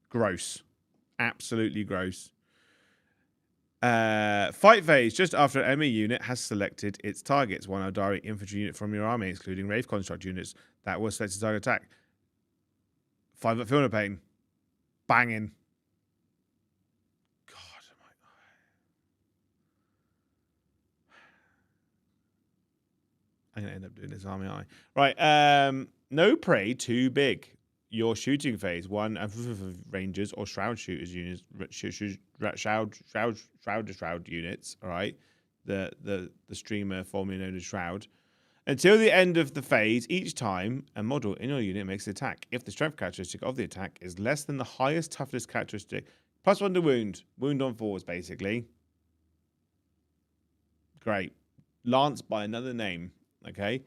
Gross. Absolutely gross. Fight phase. Just after an enemy unit has selected its targets. 1 Aldari infantry unit from your army, excluding Wraith Construct units, that was selected target attack. 5 at Fiona Pain. Banging. God, I'm going to end up doing this army, aren't I? Right. No prey too big. Your shooting phase. 1 Rangers or Shroud Shooters units. Shroud units. All right. The streamer formerly known as Shroud. Until the end of the phase, each time a model in your unit makes an attack, if the strength characteristic of the attack is less than the highest toughness characteristic, +1 to wound. Wound on 4s, basically. Great. Lance by another name. Okay.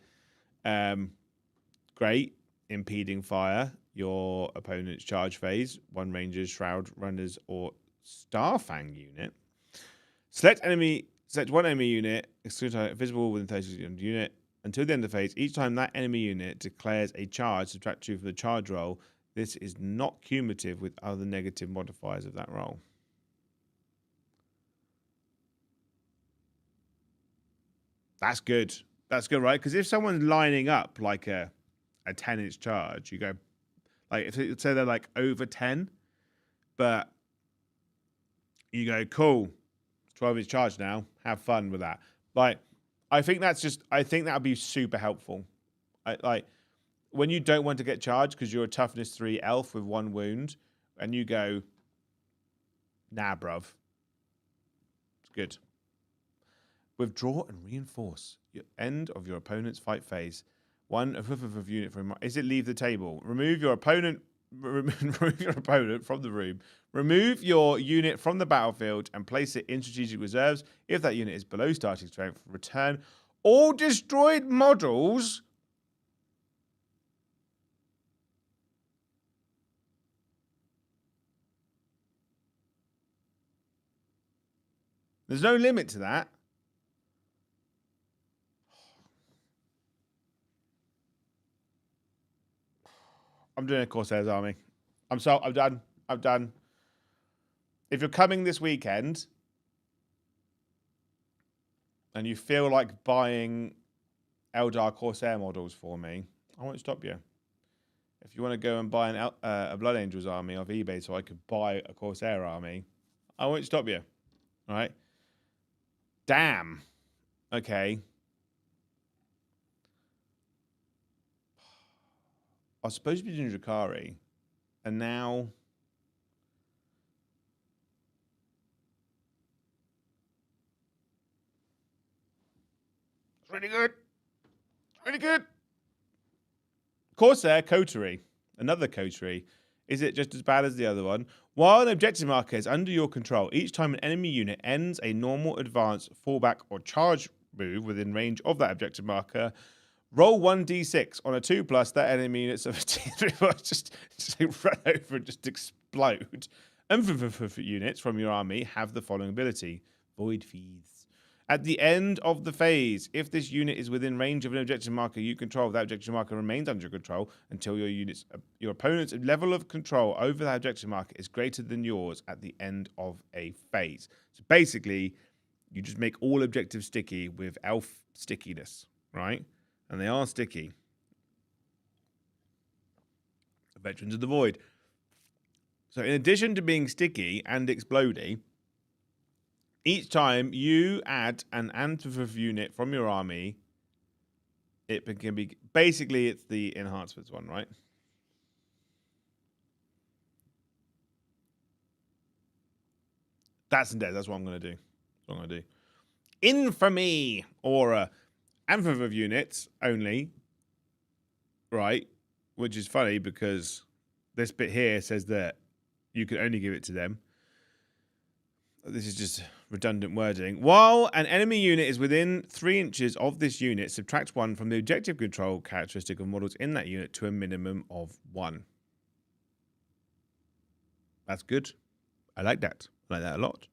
Great. Impeding fire. Your opponent's charge phase. 1 Rangers, Shroud, Runners, or Starfang unit. Select 1 enemy unit, exclude visible within 30 seconds of the unit. Until the end of the phase, each time that enemy unit declares a charge, subtract 2 from the charge roll. This is not cumulative with other negative modifiers of that roll. That's good. That's good, right? Because if someone's lining up like a 10-inch charge, you go, like, if say they're like over 10, but you go, cool, 12-inch charge now. Have fun with that. Like, I think that would be super helpful. Like, when you don't want to get charged because you're a toughness 3 elf with 1 wound, and you go, nah, bruv. It's good. Withdraw and reinforce. End of your opponent's fight phase. 1 of unit from. Is it leave the table? Remove your opponent from the room. Remove your unit from the battlefield and place it in strategic reserves. If that unit is below starting strength, return all destroyed models. There's no limit to that. I'm doing a Corsairs army. I'm done. I'm done. If you're coming this weekend and you feel like buying Eldar Corsair models for me, I won't stop you. if you want to go and buy a Blood Angels army off eBay so I could buy a Corsair army, I won't stop you. All right? Damn. Okay. I was supposed to be doing Drakari, and now... It's really good. It's really good. Corsair Coterie. Another Coterie. Is it just as bad as the other one? While an objective marker is under your control, each time an enemy unit ends a normal advance, fallback, or charge move within range of that objective marker, roll 1d6 on a 2+, that enemy units of a T3 just run over and just explode. And units from your army have the following ability. Void Feeds. At the end of the phase, if this unit is within range of an objective marker you control, that objective marker remains under your control until your opponent's level of control over that objective marker is greater than yours at the end of a phase. So basically, you just make all objectives sticky with elf stickiness, right? And they are sticky. Veterans of the Void. So in addition to being sticky and exploding, each time you add an Antifa unit from your army, it can be... Basically, it's the enhancements one, right? That's in dead. That's what I'm going to do. That's what I'm going to do. Infamy aura. Antifa units only, right? Which is funny because this bit here says that you can only give it to them. This is just redundant wording. While an enemy unit is within 3 inches of this unit, subtract 1 from the objective control characteristic of models in that unit to a minimum of 1. That's good. I like that. I like that a lot.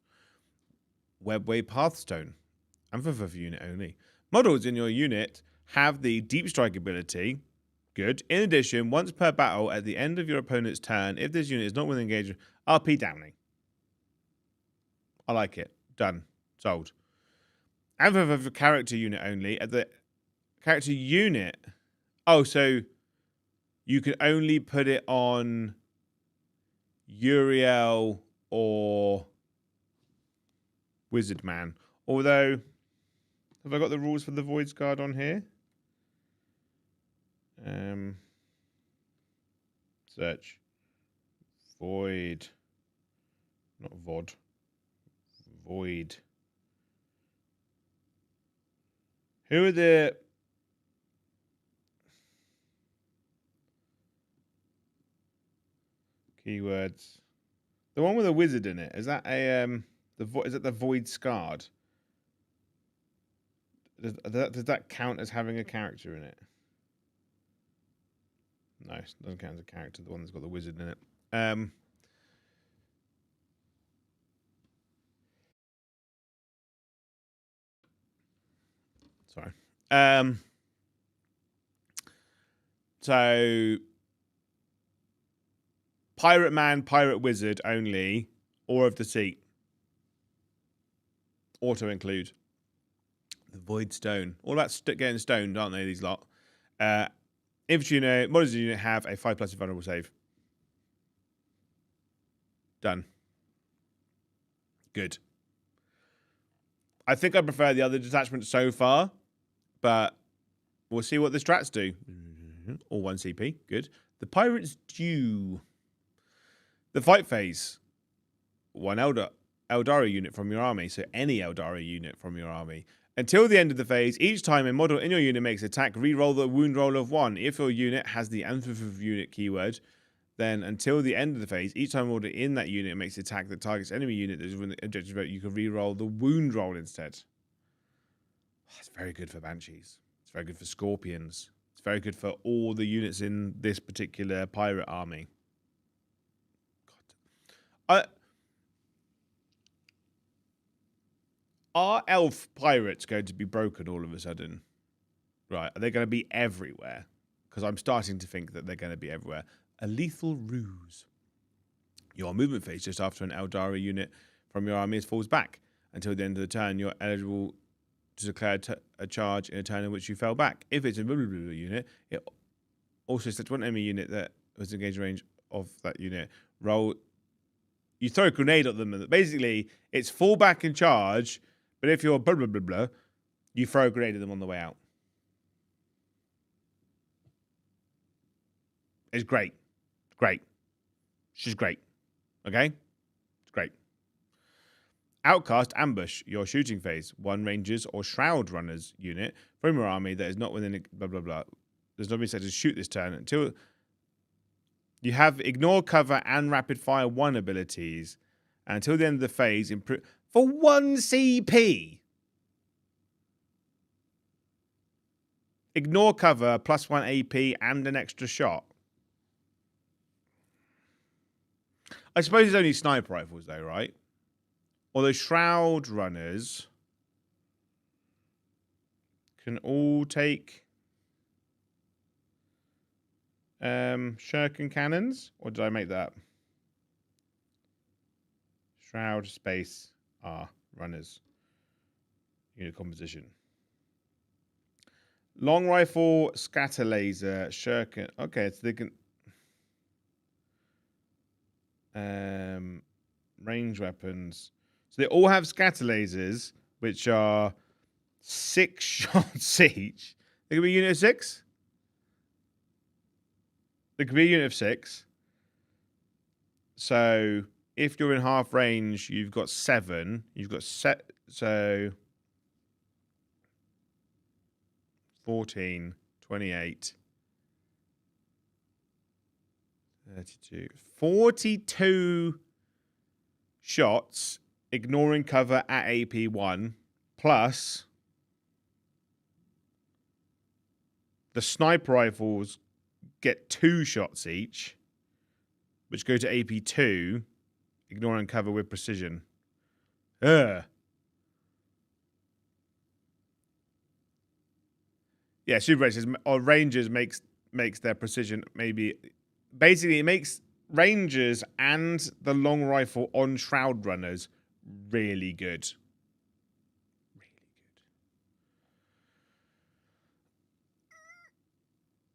Webway Pathstone. And for unit only. Models in your unit have the Deep Strike ability. Good. In addition, once per battle, at the end of your opponent's turn, if this unit is not within engagement, RP Downing. I like it. Done. Sold. And for character unit only. At the character unit... Oh, so you can only put it on Uriel or Wizard Man. Although, have I got the rules for the Void Guard on here? Search. Void. Not VOD. Void. Who are the... Keywords. The one with a wizard in it. Is that a is it the Void Scarred? Does that count as having a character in it? No, it doesn't count as a character. The one that's got the wizard in it. Sorry. So Pirate Man, Pirate Wizard only, or of the seat. Auto include. The Void Stone. All about getting stoned, aren't they, these lot? Infantry unit, models unit have a 5+ vulnerable save. Done. Good. I think I prefer the other detachments so far, but we'll see what the strats do. All 1 CP. Good. The Pirate's Due. The fight phase. 1 Eldari unit from your army. So any Eldari unit from your army. Until the end of the phase, each time a model in your unit makes an attack, re-roll the wound roll of 1. If your unit has the Anthroph unit keyword, then until the end of the phase, each time a model in that unit makes an attack that targets enemy unit that is within the objective vote, you can re-roll the wound roll instead. It's very good for Banshees. It's very good for Scorpions. It's very good for all the units in this particular pirate army. God. Are elf pirates going to be broken all of a sudden? Right, are they going to be everywhere? Because I'm starting to think that they're going to be everywhere. A lethal ruse. Your movement phase just after an Eldari unit from your army falls back. Until the end of the turn, you're eligible to declare a charge in a turn in which you fell back. If it's a unit, it also sets one enemy unit that who's engaged range of that unit. Roll. You throw a grenade at them. And basically, it's fall back and charge. But if you're blah, blah, blah, blah, you throw a grenade at them on the way out. It's great. Great. She's great. Okay? It's great. Outcast Ambush, your shooting phase. 1 Rangers or Shroud Runners unit from your army that is not within a blah, blah, blah. There's not been set to shoot this turn until you have Ignore, Cover, and Rapid Fire 1 abilities. And until the end of the phase, improve for 1 CP. Ignore Cover, +1 AP, and an extra shot. I suppose it's only sniper rifles, though, right? Although Shroud Runners can all take shuriken cannons, or did I make that up? Shroud space R runners unit composition. Long rifle, scatter laser, shuriken. Okay, so they can range weapons. So they all have scatter lasers, which are 6 shots each. They could be a unit of 6. There could be a unit of 6. So if you're in half range, you've got 7. You've got so 14, 28, 32, 42 shots, ignoring cover at AP1, plus the sniper rifles get 2 shots each, which go to AP2, ignoring cover with precision. Yeah, Super Rangers or Rangers makes their precision maybe. Basically, it makes Rangers and the long rifle on Shroud Runners really good. Really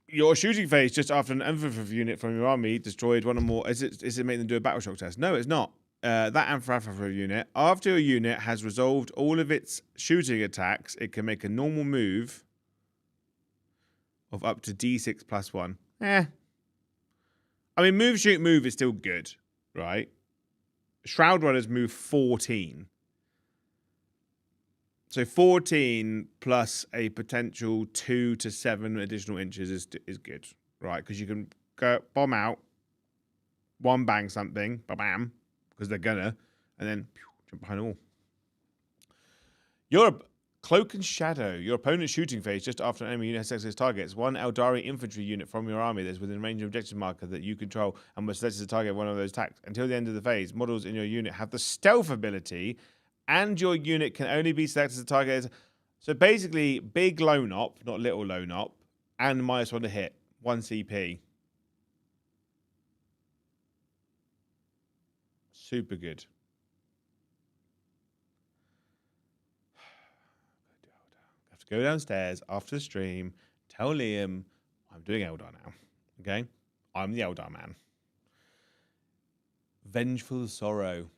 good. Your shooting phase just after an infantry unit from your army destroyed 1 or more. Is it making them do a battle shock test? No, it's not. That infantry unit, after a unit has resolved all of its shooting attacks, it can make a normal move of up to D6 +1. I mean, move, shoot, move is still good, right? Shroud Runners move 14. So 14 plus a potential 2 to 7 additional inches is good, right? Because you can go bomb out, one bang something, bam, because they're gonna, and then jump behind the wall. Your Cloak and Shadow. Your opponent's shooting phase just after an enemy unit has selected its targets. 1 Eldari infantry unit from your army that is within range of objective marker that you control and was selected to target one of those attacks. Until the end of the phase, models in your unit have the stealth ability, and your unit can only be selected to target. So basically, big lone op, not little lone op, and -1 to hit, 1 CP. Super good. Go downstairs after the stream, tell Liam I'm doing Eldar now. Okay? I'm the Eldar man. Vengeful Sorrow.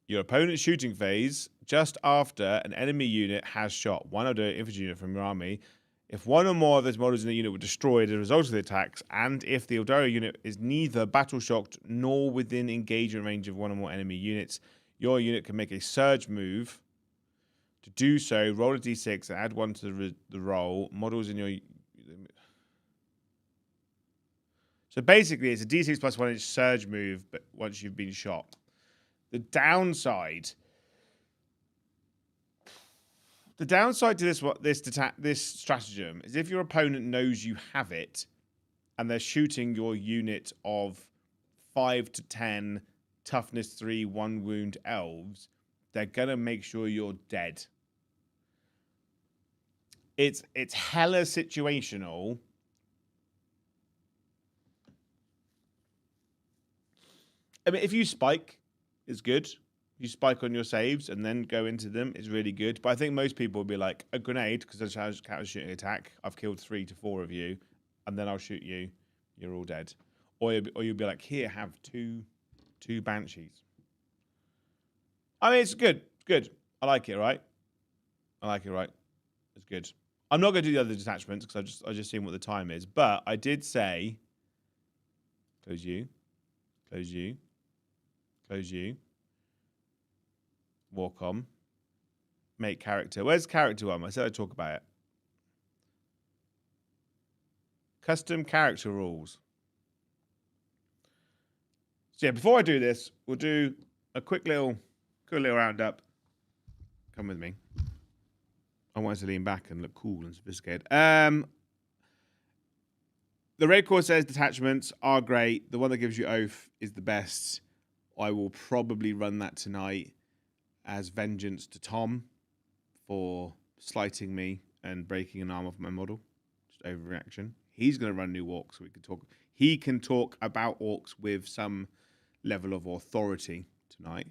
Your opponent's shooting phase just after an enemy unit has shot 1 Eldar infantry unit from your army. If 1 or more of those models in the unit were destroyed as a result of the attacks, and if the Eldari unit is neither battle shocked nor within engagement range of 1 or more enemy units, your unit can make a surge move. To do so, roll a d6 and add 1 to the roll. Models in your... So basically, it's a d6 +1 inch surge move, but once you've been shot. The downside to this stratagem is if your opponent knows you have it, and they're shooting your unit of 5 to 10 toughness 3, 1 wound elves, they're gonna make sure you're dead. It's hella situational. I mean, if you spike, it's good. If you spike on your saves and then go into them, it's really good. But I think most people will be like, a grenade, because it's a counter shooting attack. I've killed 3 to 4 of you, and then I'll shoot you. You're all dead. Or you'll be like, here, have two banshees. I mean, it's good. Good. I like it, right? I like it, right? It's good. I'm not going to do the other detachments because I just seen what the time is. But I did say, close you, close you, close you, Warcom, make character. Where's character one? I said I'd talk about it. Custom character rules. So yeah, before I do this, we'll do a quick little roundup. Come with me. I want us to lean back and look cool and sophisticated. The Red Corsairs detachments are great. The one that gives you Oath is the best. I will probably run that tonight as vengeance to Tom for slighting me and breaking an arm off my model. Just overreaction. He's going to run new orcs so we can talk. He can talk about orcs with some level of authority tonight.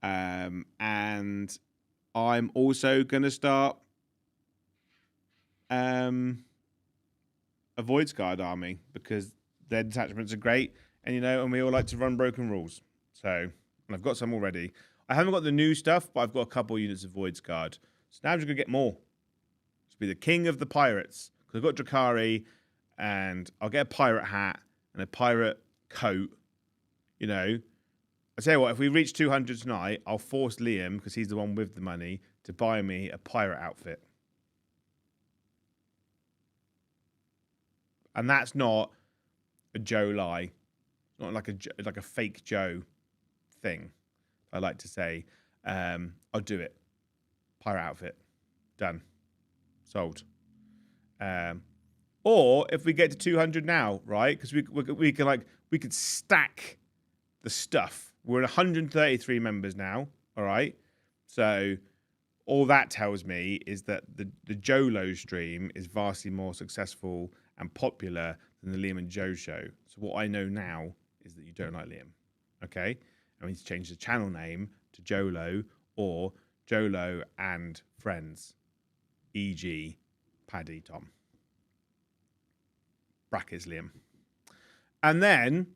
And I'm also going to start a Void Guard army because their detachments are great. And, you know, and we all like to run broken rules. So, and I've got some already. I haven't got the new stuff, but I've got a couple units of Void Guard. So now I'm just going to get more. To be the king of the pirates. Because I've got Drakari, and I'll get a pirate hat and a pirate coat. You know, I tell you what, if we reach 200 tonight, I'll force Liam, because he's the one with the money, to buy me a pirate outfit. And that's not a Joe lie. It's not like a fake Joe thing. I like to say, I'll do it. Pirate outfit. Done. Sold. Or if we get to 200 now, right? Because we could stack the stuff. We're at 133 members now, all right? So all that tells me is that the Jolo stream is vastly more successful and popular than the Liam and Joe show. So what I know now is that you don't like Liam, okay? I need to change the channel name to Jolo or Jolo and Friends, e.g. Paddy Tom. Brackets Liam. And then,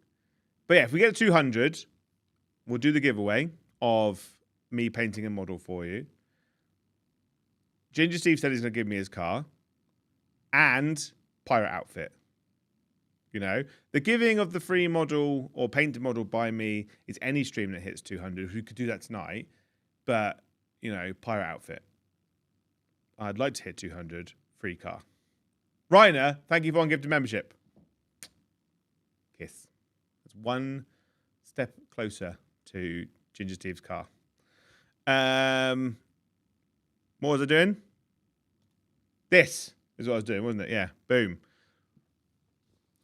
but yeah, if we get to 200, we'll do the giveaway of me painting a model for you. Ginger Steve said he's going to give me his car and pirate outfit. You know, the giving of the free model or painted model by me is any stream that hits 200. We could do that tonight, but, you know, pirate outfit. I'd like to hit 200. Free car. Reiner, thank you for on-gifted membership. Kiss. That's one step closer to Ginger Steve's car. What was I doing? This is what I was doing, wasn't it? Yeah. Boom.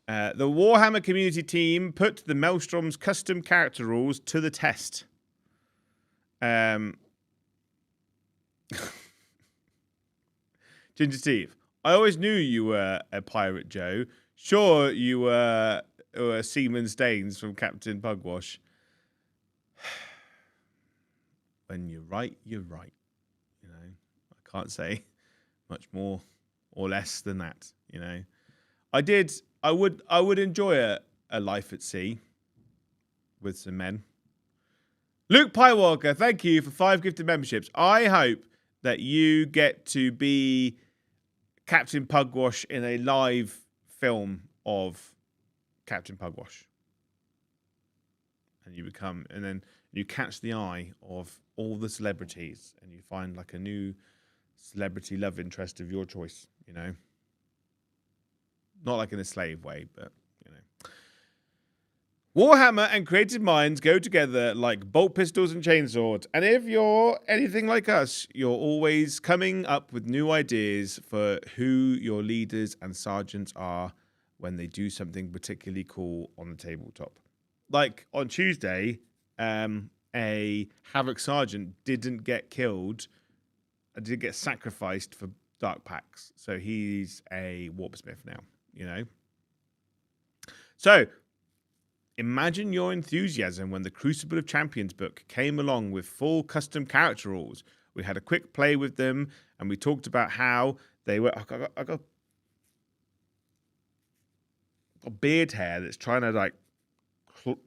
The Warhammer community team put the Maelstrom's custom character rules to the test. Ginger Steve, I always knew you were a pirate, Joe. Sure, you were Seaman Staines from Captain Pugwash. When you're right, you're right. You know, I can't say much more or less than that. You know, I would enjoy a life at sea with some men. Luke Piewalker, thank you for 5 gifted memberships. I hope that you get to be Captain Pugwash in a live film of Captain Pugwash. And then you catch the eye of all the celebrities and you find like a new celebrity love interest of your choice, you know. Not like in a slave way, but, you know. Warhammer and creative minds go together like bolt pistols and chainswords. And if you're anything like us, you're always coming up with new ideas for who your leaders and sergeants are when they do something particularly cool on the tabletop. Like on Tuesday, a Havoc sergeant didn't get killed, didn't get sacrificed for Dark Packs. So he's a Warpsmith now, you know. So imagine your enthusiasm when the Crucible of Champions book came along with full custom character rules. We had a quick play with them, and we talked about how they were... got beard hair that's trying to like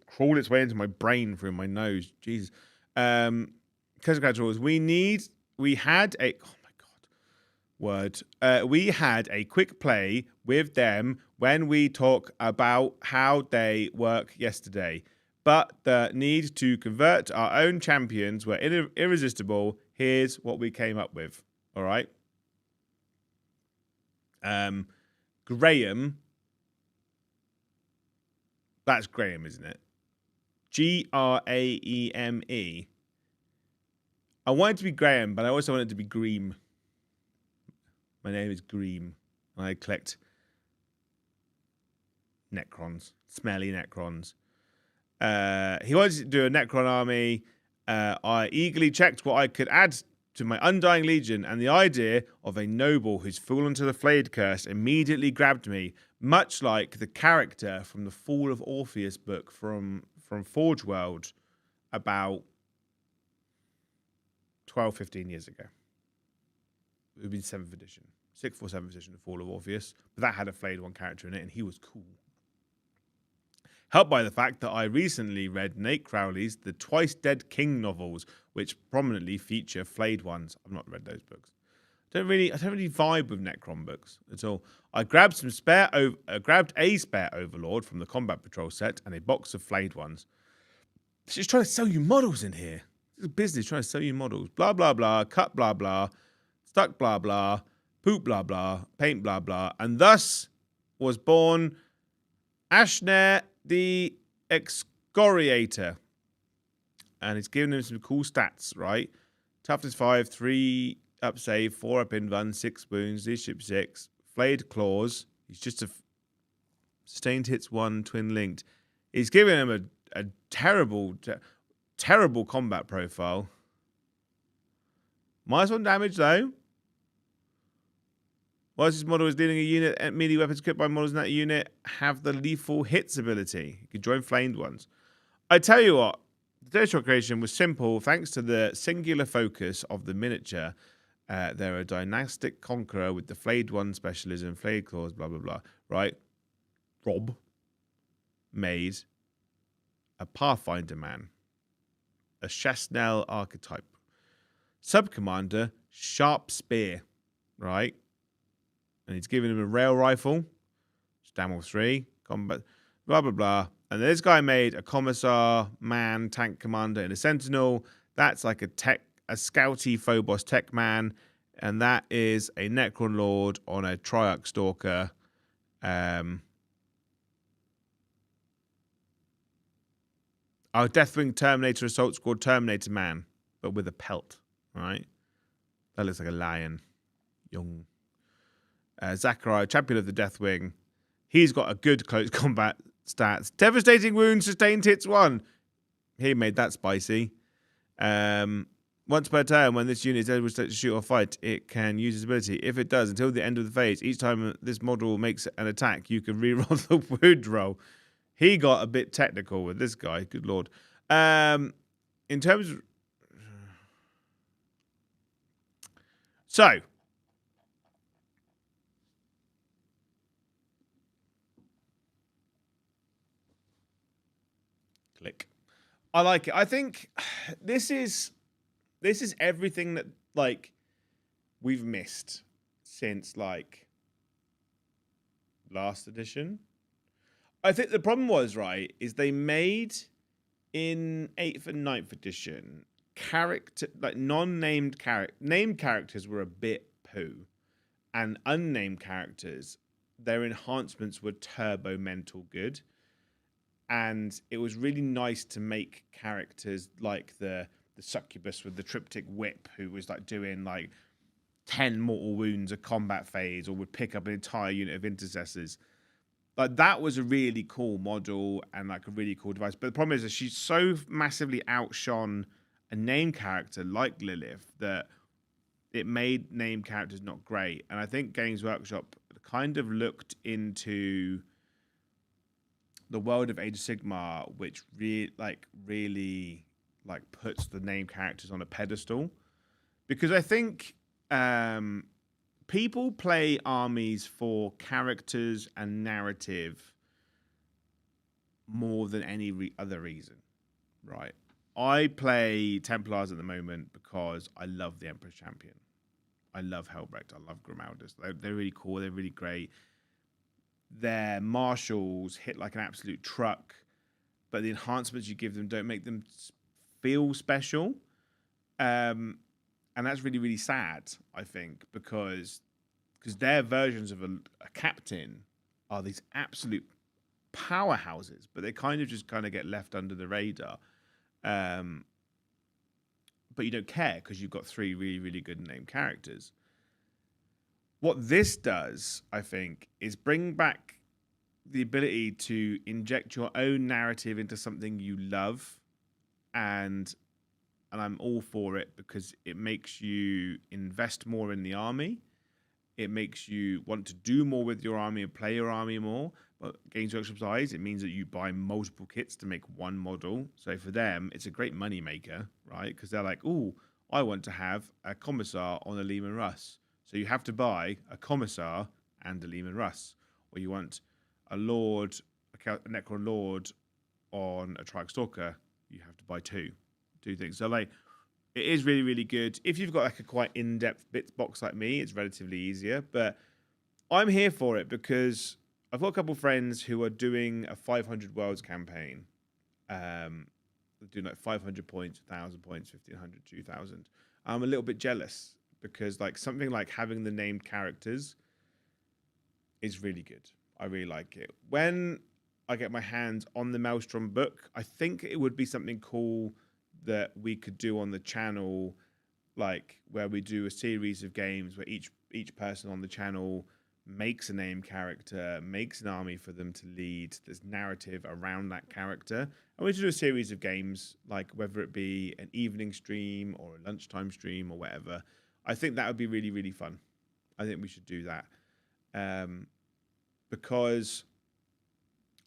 crawl its way into my brain through my nose. Jesus. Casuals, we had a, oh my God, word. We had a quick play with them when we talk about how they work yesterday. But the need to convert our own champions were irresistible. Here's what we came up with. All right. Graham. That's Graham, isn't it? Graeme. I want it to be Graham, but I also want it to be Greem. My name is Greem. I collect Necrons. Smelly Necrons. He wanted to do a Necron army. I eagerly checked what I could add to my Undying Legion, and the idea of a noble who's fallen to the Flayed Curse immediately grabbed me, much like the character from the Fall of Orpheus book from Forge World about 12, 15 years ago. It would be 7th edition. 6th or 7th edition of Fall of Orpheus. But that had a Flayed One character in it, and he was cool. Helped by the fact that I recently read Nate Crowley's The Twice Dead King novels, which prominently feature Flayed Ones. I've not read those books. I don't really vibe with Necron books at all. I grabbed a spare Overlord from the Combat Patrol set and a box of Flayed Ones. She's trying to sell you models in here. This is a business trying to sell you models. Blah, blah, blah, cut, blah, blah, stuck, blah, blah, poop, blah, blah, paint, blah, blah. And thus was born Ashner the Excoriator. And it's giving him some cool stats, right? Toughness 5, 3 up save, 4 up invuln, 6 wounds, leadership 6, flayed claws. He's just a sustained hits 1, twin linked. He's giving him a terrible combat profile. -1 damage though. Whilst this model is dealing a unit, melee weapons equipped by models in that unit have the lethal hits ability. You can join Flamed Ones. I tell you what, the Detachment creation was simple thanks to the singular focus of the miniature. They're a dynastic conqueror with the Flayed One specialism, Flayed Claws, blah, blah, blah. Right? Rob made a Pathfinder man. A Chasnel archetype. Sub-commander, Sharp Spear. Right? And he's giving him a rail rifle. Stamel 3. Combat. Blah, blah, blah. And this guy made a Commissar, man, tank commander, and a Sentinel. That's like a scouty Phobos tech man. And that is a Necron Lord on a Triarch Stalker. Our Deathwing Terminator Assault Squad Terminator man. But with a pelt. Right? That looks like a lion. Young. Zachariah, champion of the Deathwing. He's got a good close combat stats. Devastating wounds, sustained hits 1. He made that spicy. Once per turn, when this unit is able to shoot or fight, it can use its ability. If it does, until the end of the phase, each time this model makes an attack, you can reroll the wound roll. He got a bit technical with this guy. Good lord. In terms of... So... Click. I like it. I think this is everything that like we've missed since like last edition. I think the problem was, right, is they made in 8th and 9th edition non-named named characters were a bit poo, and unnamed characters, their enhancements were turbo mental good. And it was really nice to make characters like the succubus with the triptych whip, who was like doing like 10 mortal wounds a combat phase, or would pick up an entire unit of intercessors. Like that was a really cool model and like a really cool device. But the problem is that she's so massively outshone a name character like Lilith that it made name characters not great. And I think Games Workshop kind of looked into the world of Age of Sigmar, which really puts the name characters on a pedestal, because I think people play armies for characters and narrative more than any other reason, right? I play Templars at the moment because I love the Emperor's Champion. I love Helbrecht. I love Grimaldus. They're really cool. They're really great. Their marshals hit like an absolute truck, but the enhancements you give them don't make them feel special. And that's really, really sad, I think, because their versions of a captain are these absolute powerhouses, but they kind of get left under the radar. But you don't care because you've got 3 really, really good named characters. What this does, I think, is bring back the ability to inject your own narrative into something you love, and I'm all for it because it makes you invest more in the army. It makes you want to do more with your army and play your army more. But Games Workshop's eyes, it means that you buy multiple kits to make one model. So for them, it's a great money maker, right? Because they're like, "Oh, I want to have a Commissar on a Leman Russ." So you have to buy a Commissar and a Leman Russ. Or you want a Lord, a Necron Lord on a Trike Stalker, you have to buy two things. So like, it is really, really good. If you've got like a quite in-depth bits box like me, it's relatively easier. But I'm here for it because I've got a couple of friends who are doing a 500 Worlds campaign. Doing like 500 points, 1,000 points, 1,500, 2,000. I'm a little bit jealous because like something like having the named characters is really good. I really like it. When I get my hands on the Maelstrom book, I think it would be something cool that we could do on the channel, like where we do a series of games where each person on the channel makes a named character, makes an army for them to lead. There's narrative around that character. And we do a series of games, like whether it be an evening stream or a lunchtime stream or whatever. I think that would be really, really fun. I think we should do that. Because,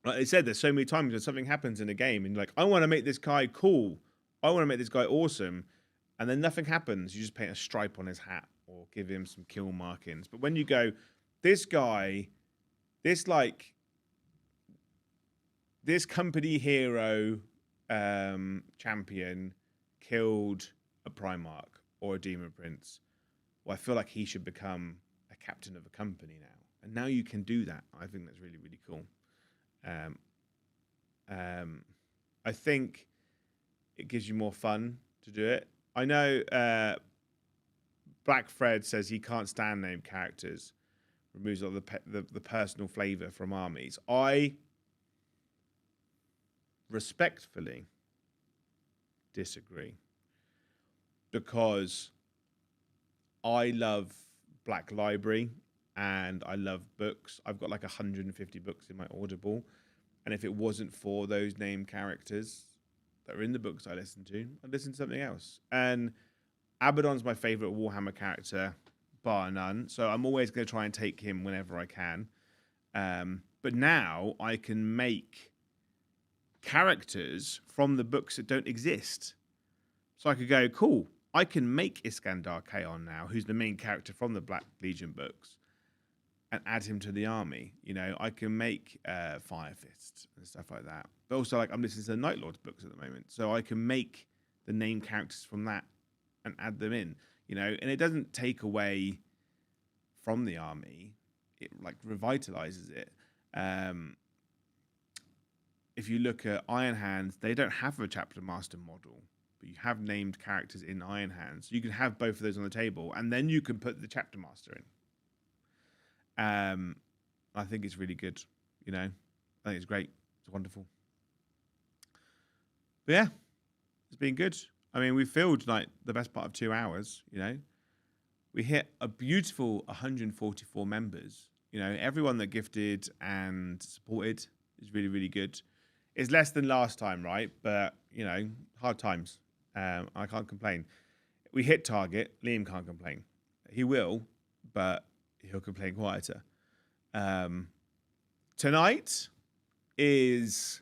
like I said, there's so many times when something happens in a game and you're like, I want to make this guy cool. I want to make this guy awesome. And then nothing happens. You just paint a stripe on his hat or give him some kill markings. But when you go, this guy, this company hero champion killed a Primarch or a Demon Prince. Well, I feel like he should become a captain of a company now. And now you can do that. I think that's really, really cool. I think it gives you more fun to do it. I know Black Fred says he can't stand named characters. Removes all the personal flavour from armies. I respectfully disagree because I love Black Library and I love books. I've got like 150 books in my Audible, and if it wasn't for those named characters that are in the books I listen to, I'd listen to something else. And Abaddon's my favourite Warhammer character, bar none. So I'm always going to try and take him whenever I can. But now I can make characters from the books that don't exist. So I could go, cool, I can make Iskandar Kaon now, who's the main character from the Black Legion books, and add him to the army. You know, I can make Fire Fist and stuff like that. But also, like, I'm listening to the Night Lords books at the moment, so I can make the name characters from that and add them in. You know, and it doesn't take away from the army; it like revitalizes it. If you look at Iron Hands, they don't have a chapter master model, but you have named characters in Iron Hands. You can have both of those on the table, and then you can put the chapter master in. I think it's really good. You know, I think it's great. It's wonderful. But yeah, it's been good. I mean, we filled like the best part of 2 hours. You know, we hit a beautiful 144 members. You know, everyone that gifted and supported is really, really good. It's less than last time, right? But you know, hard times. I can't complain. We hit target. Liam can't complain. He will, but he'll complain quieter. Tonight is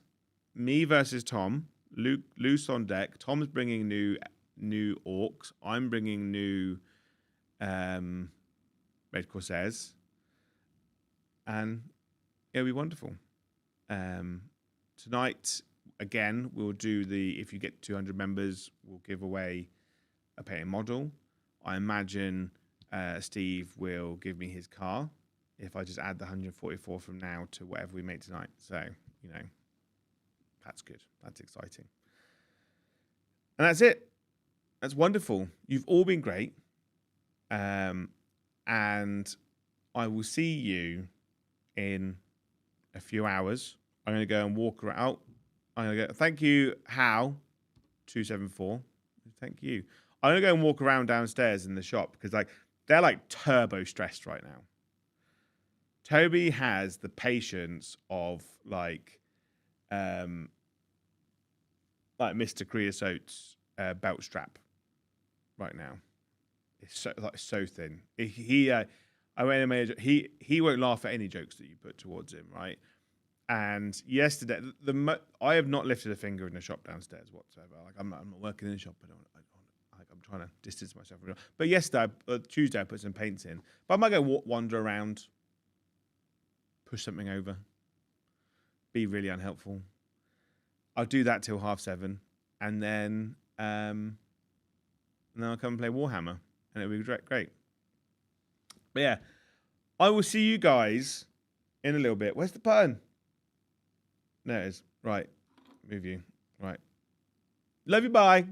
me versus Tom. Loose on deck. Tom's bringing new orcs. I'm bringing new red Corsairs, and it'll be wonderful. tonight, again, we'll do if you get 200 members, we'll give away a painted model. I imagine Steve will give me his car if I just add the 144 from now to whatever we make tonight. So, that's good. That's exciting. And that's it. That's wonderful. You've all been great. And I will see you in a few hours. I'm going to go and walk around. Oh, I'm going to go. Thank you, How274. Thank you. I'm going to go and walk around downstairs in the shop because they're turbo stressed right now. Toby has the patience of Mr. Creosote's belt strap right now. It's so thin. He won't laugh at any jokes that you put towards him, right? And yesterday, I have not lifted a finger in the shop downstairs whatsoever. I'm not working in the shop. I'm trying to distance myself from it. But yesterday, Tuesday, I put some paints in. But I might go wander around, push something over, be really unhelpful. I'll do that till 7:30, and then I'll come and play Warhammer, and it'll be great. But yeah, I will see you guys in a little bit. Where's the button? There it is. Right. Move you. Right. Love you. Bye.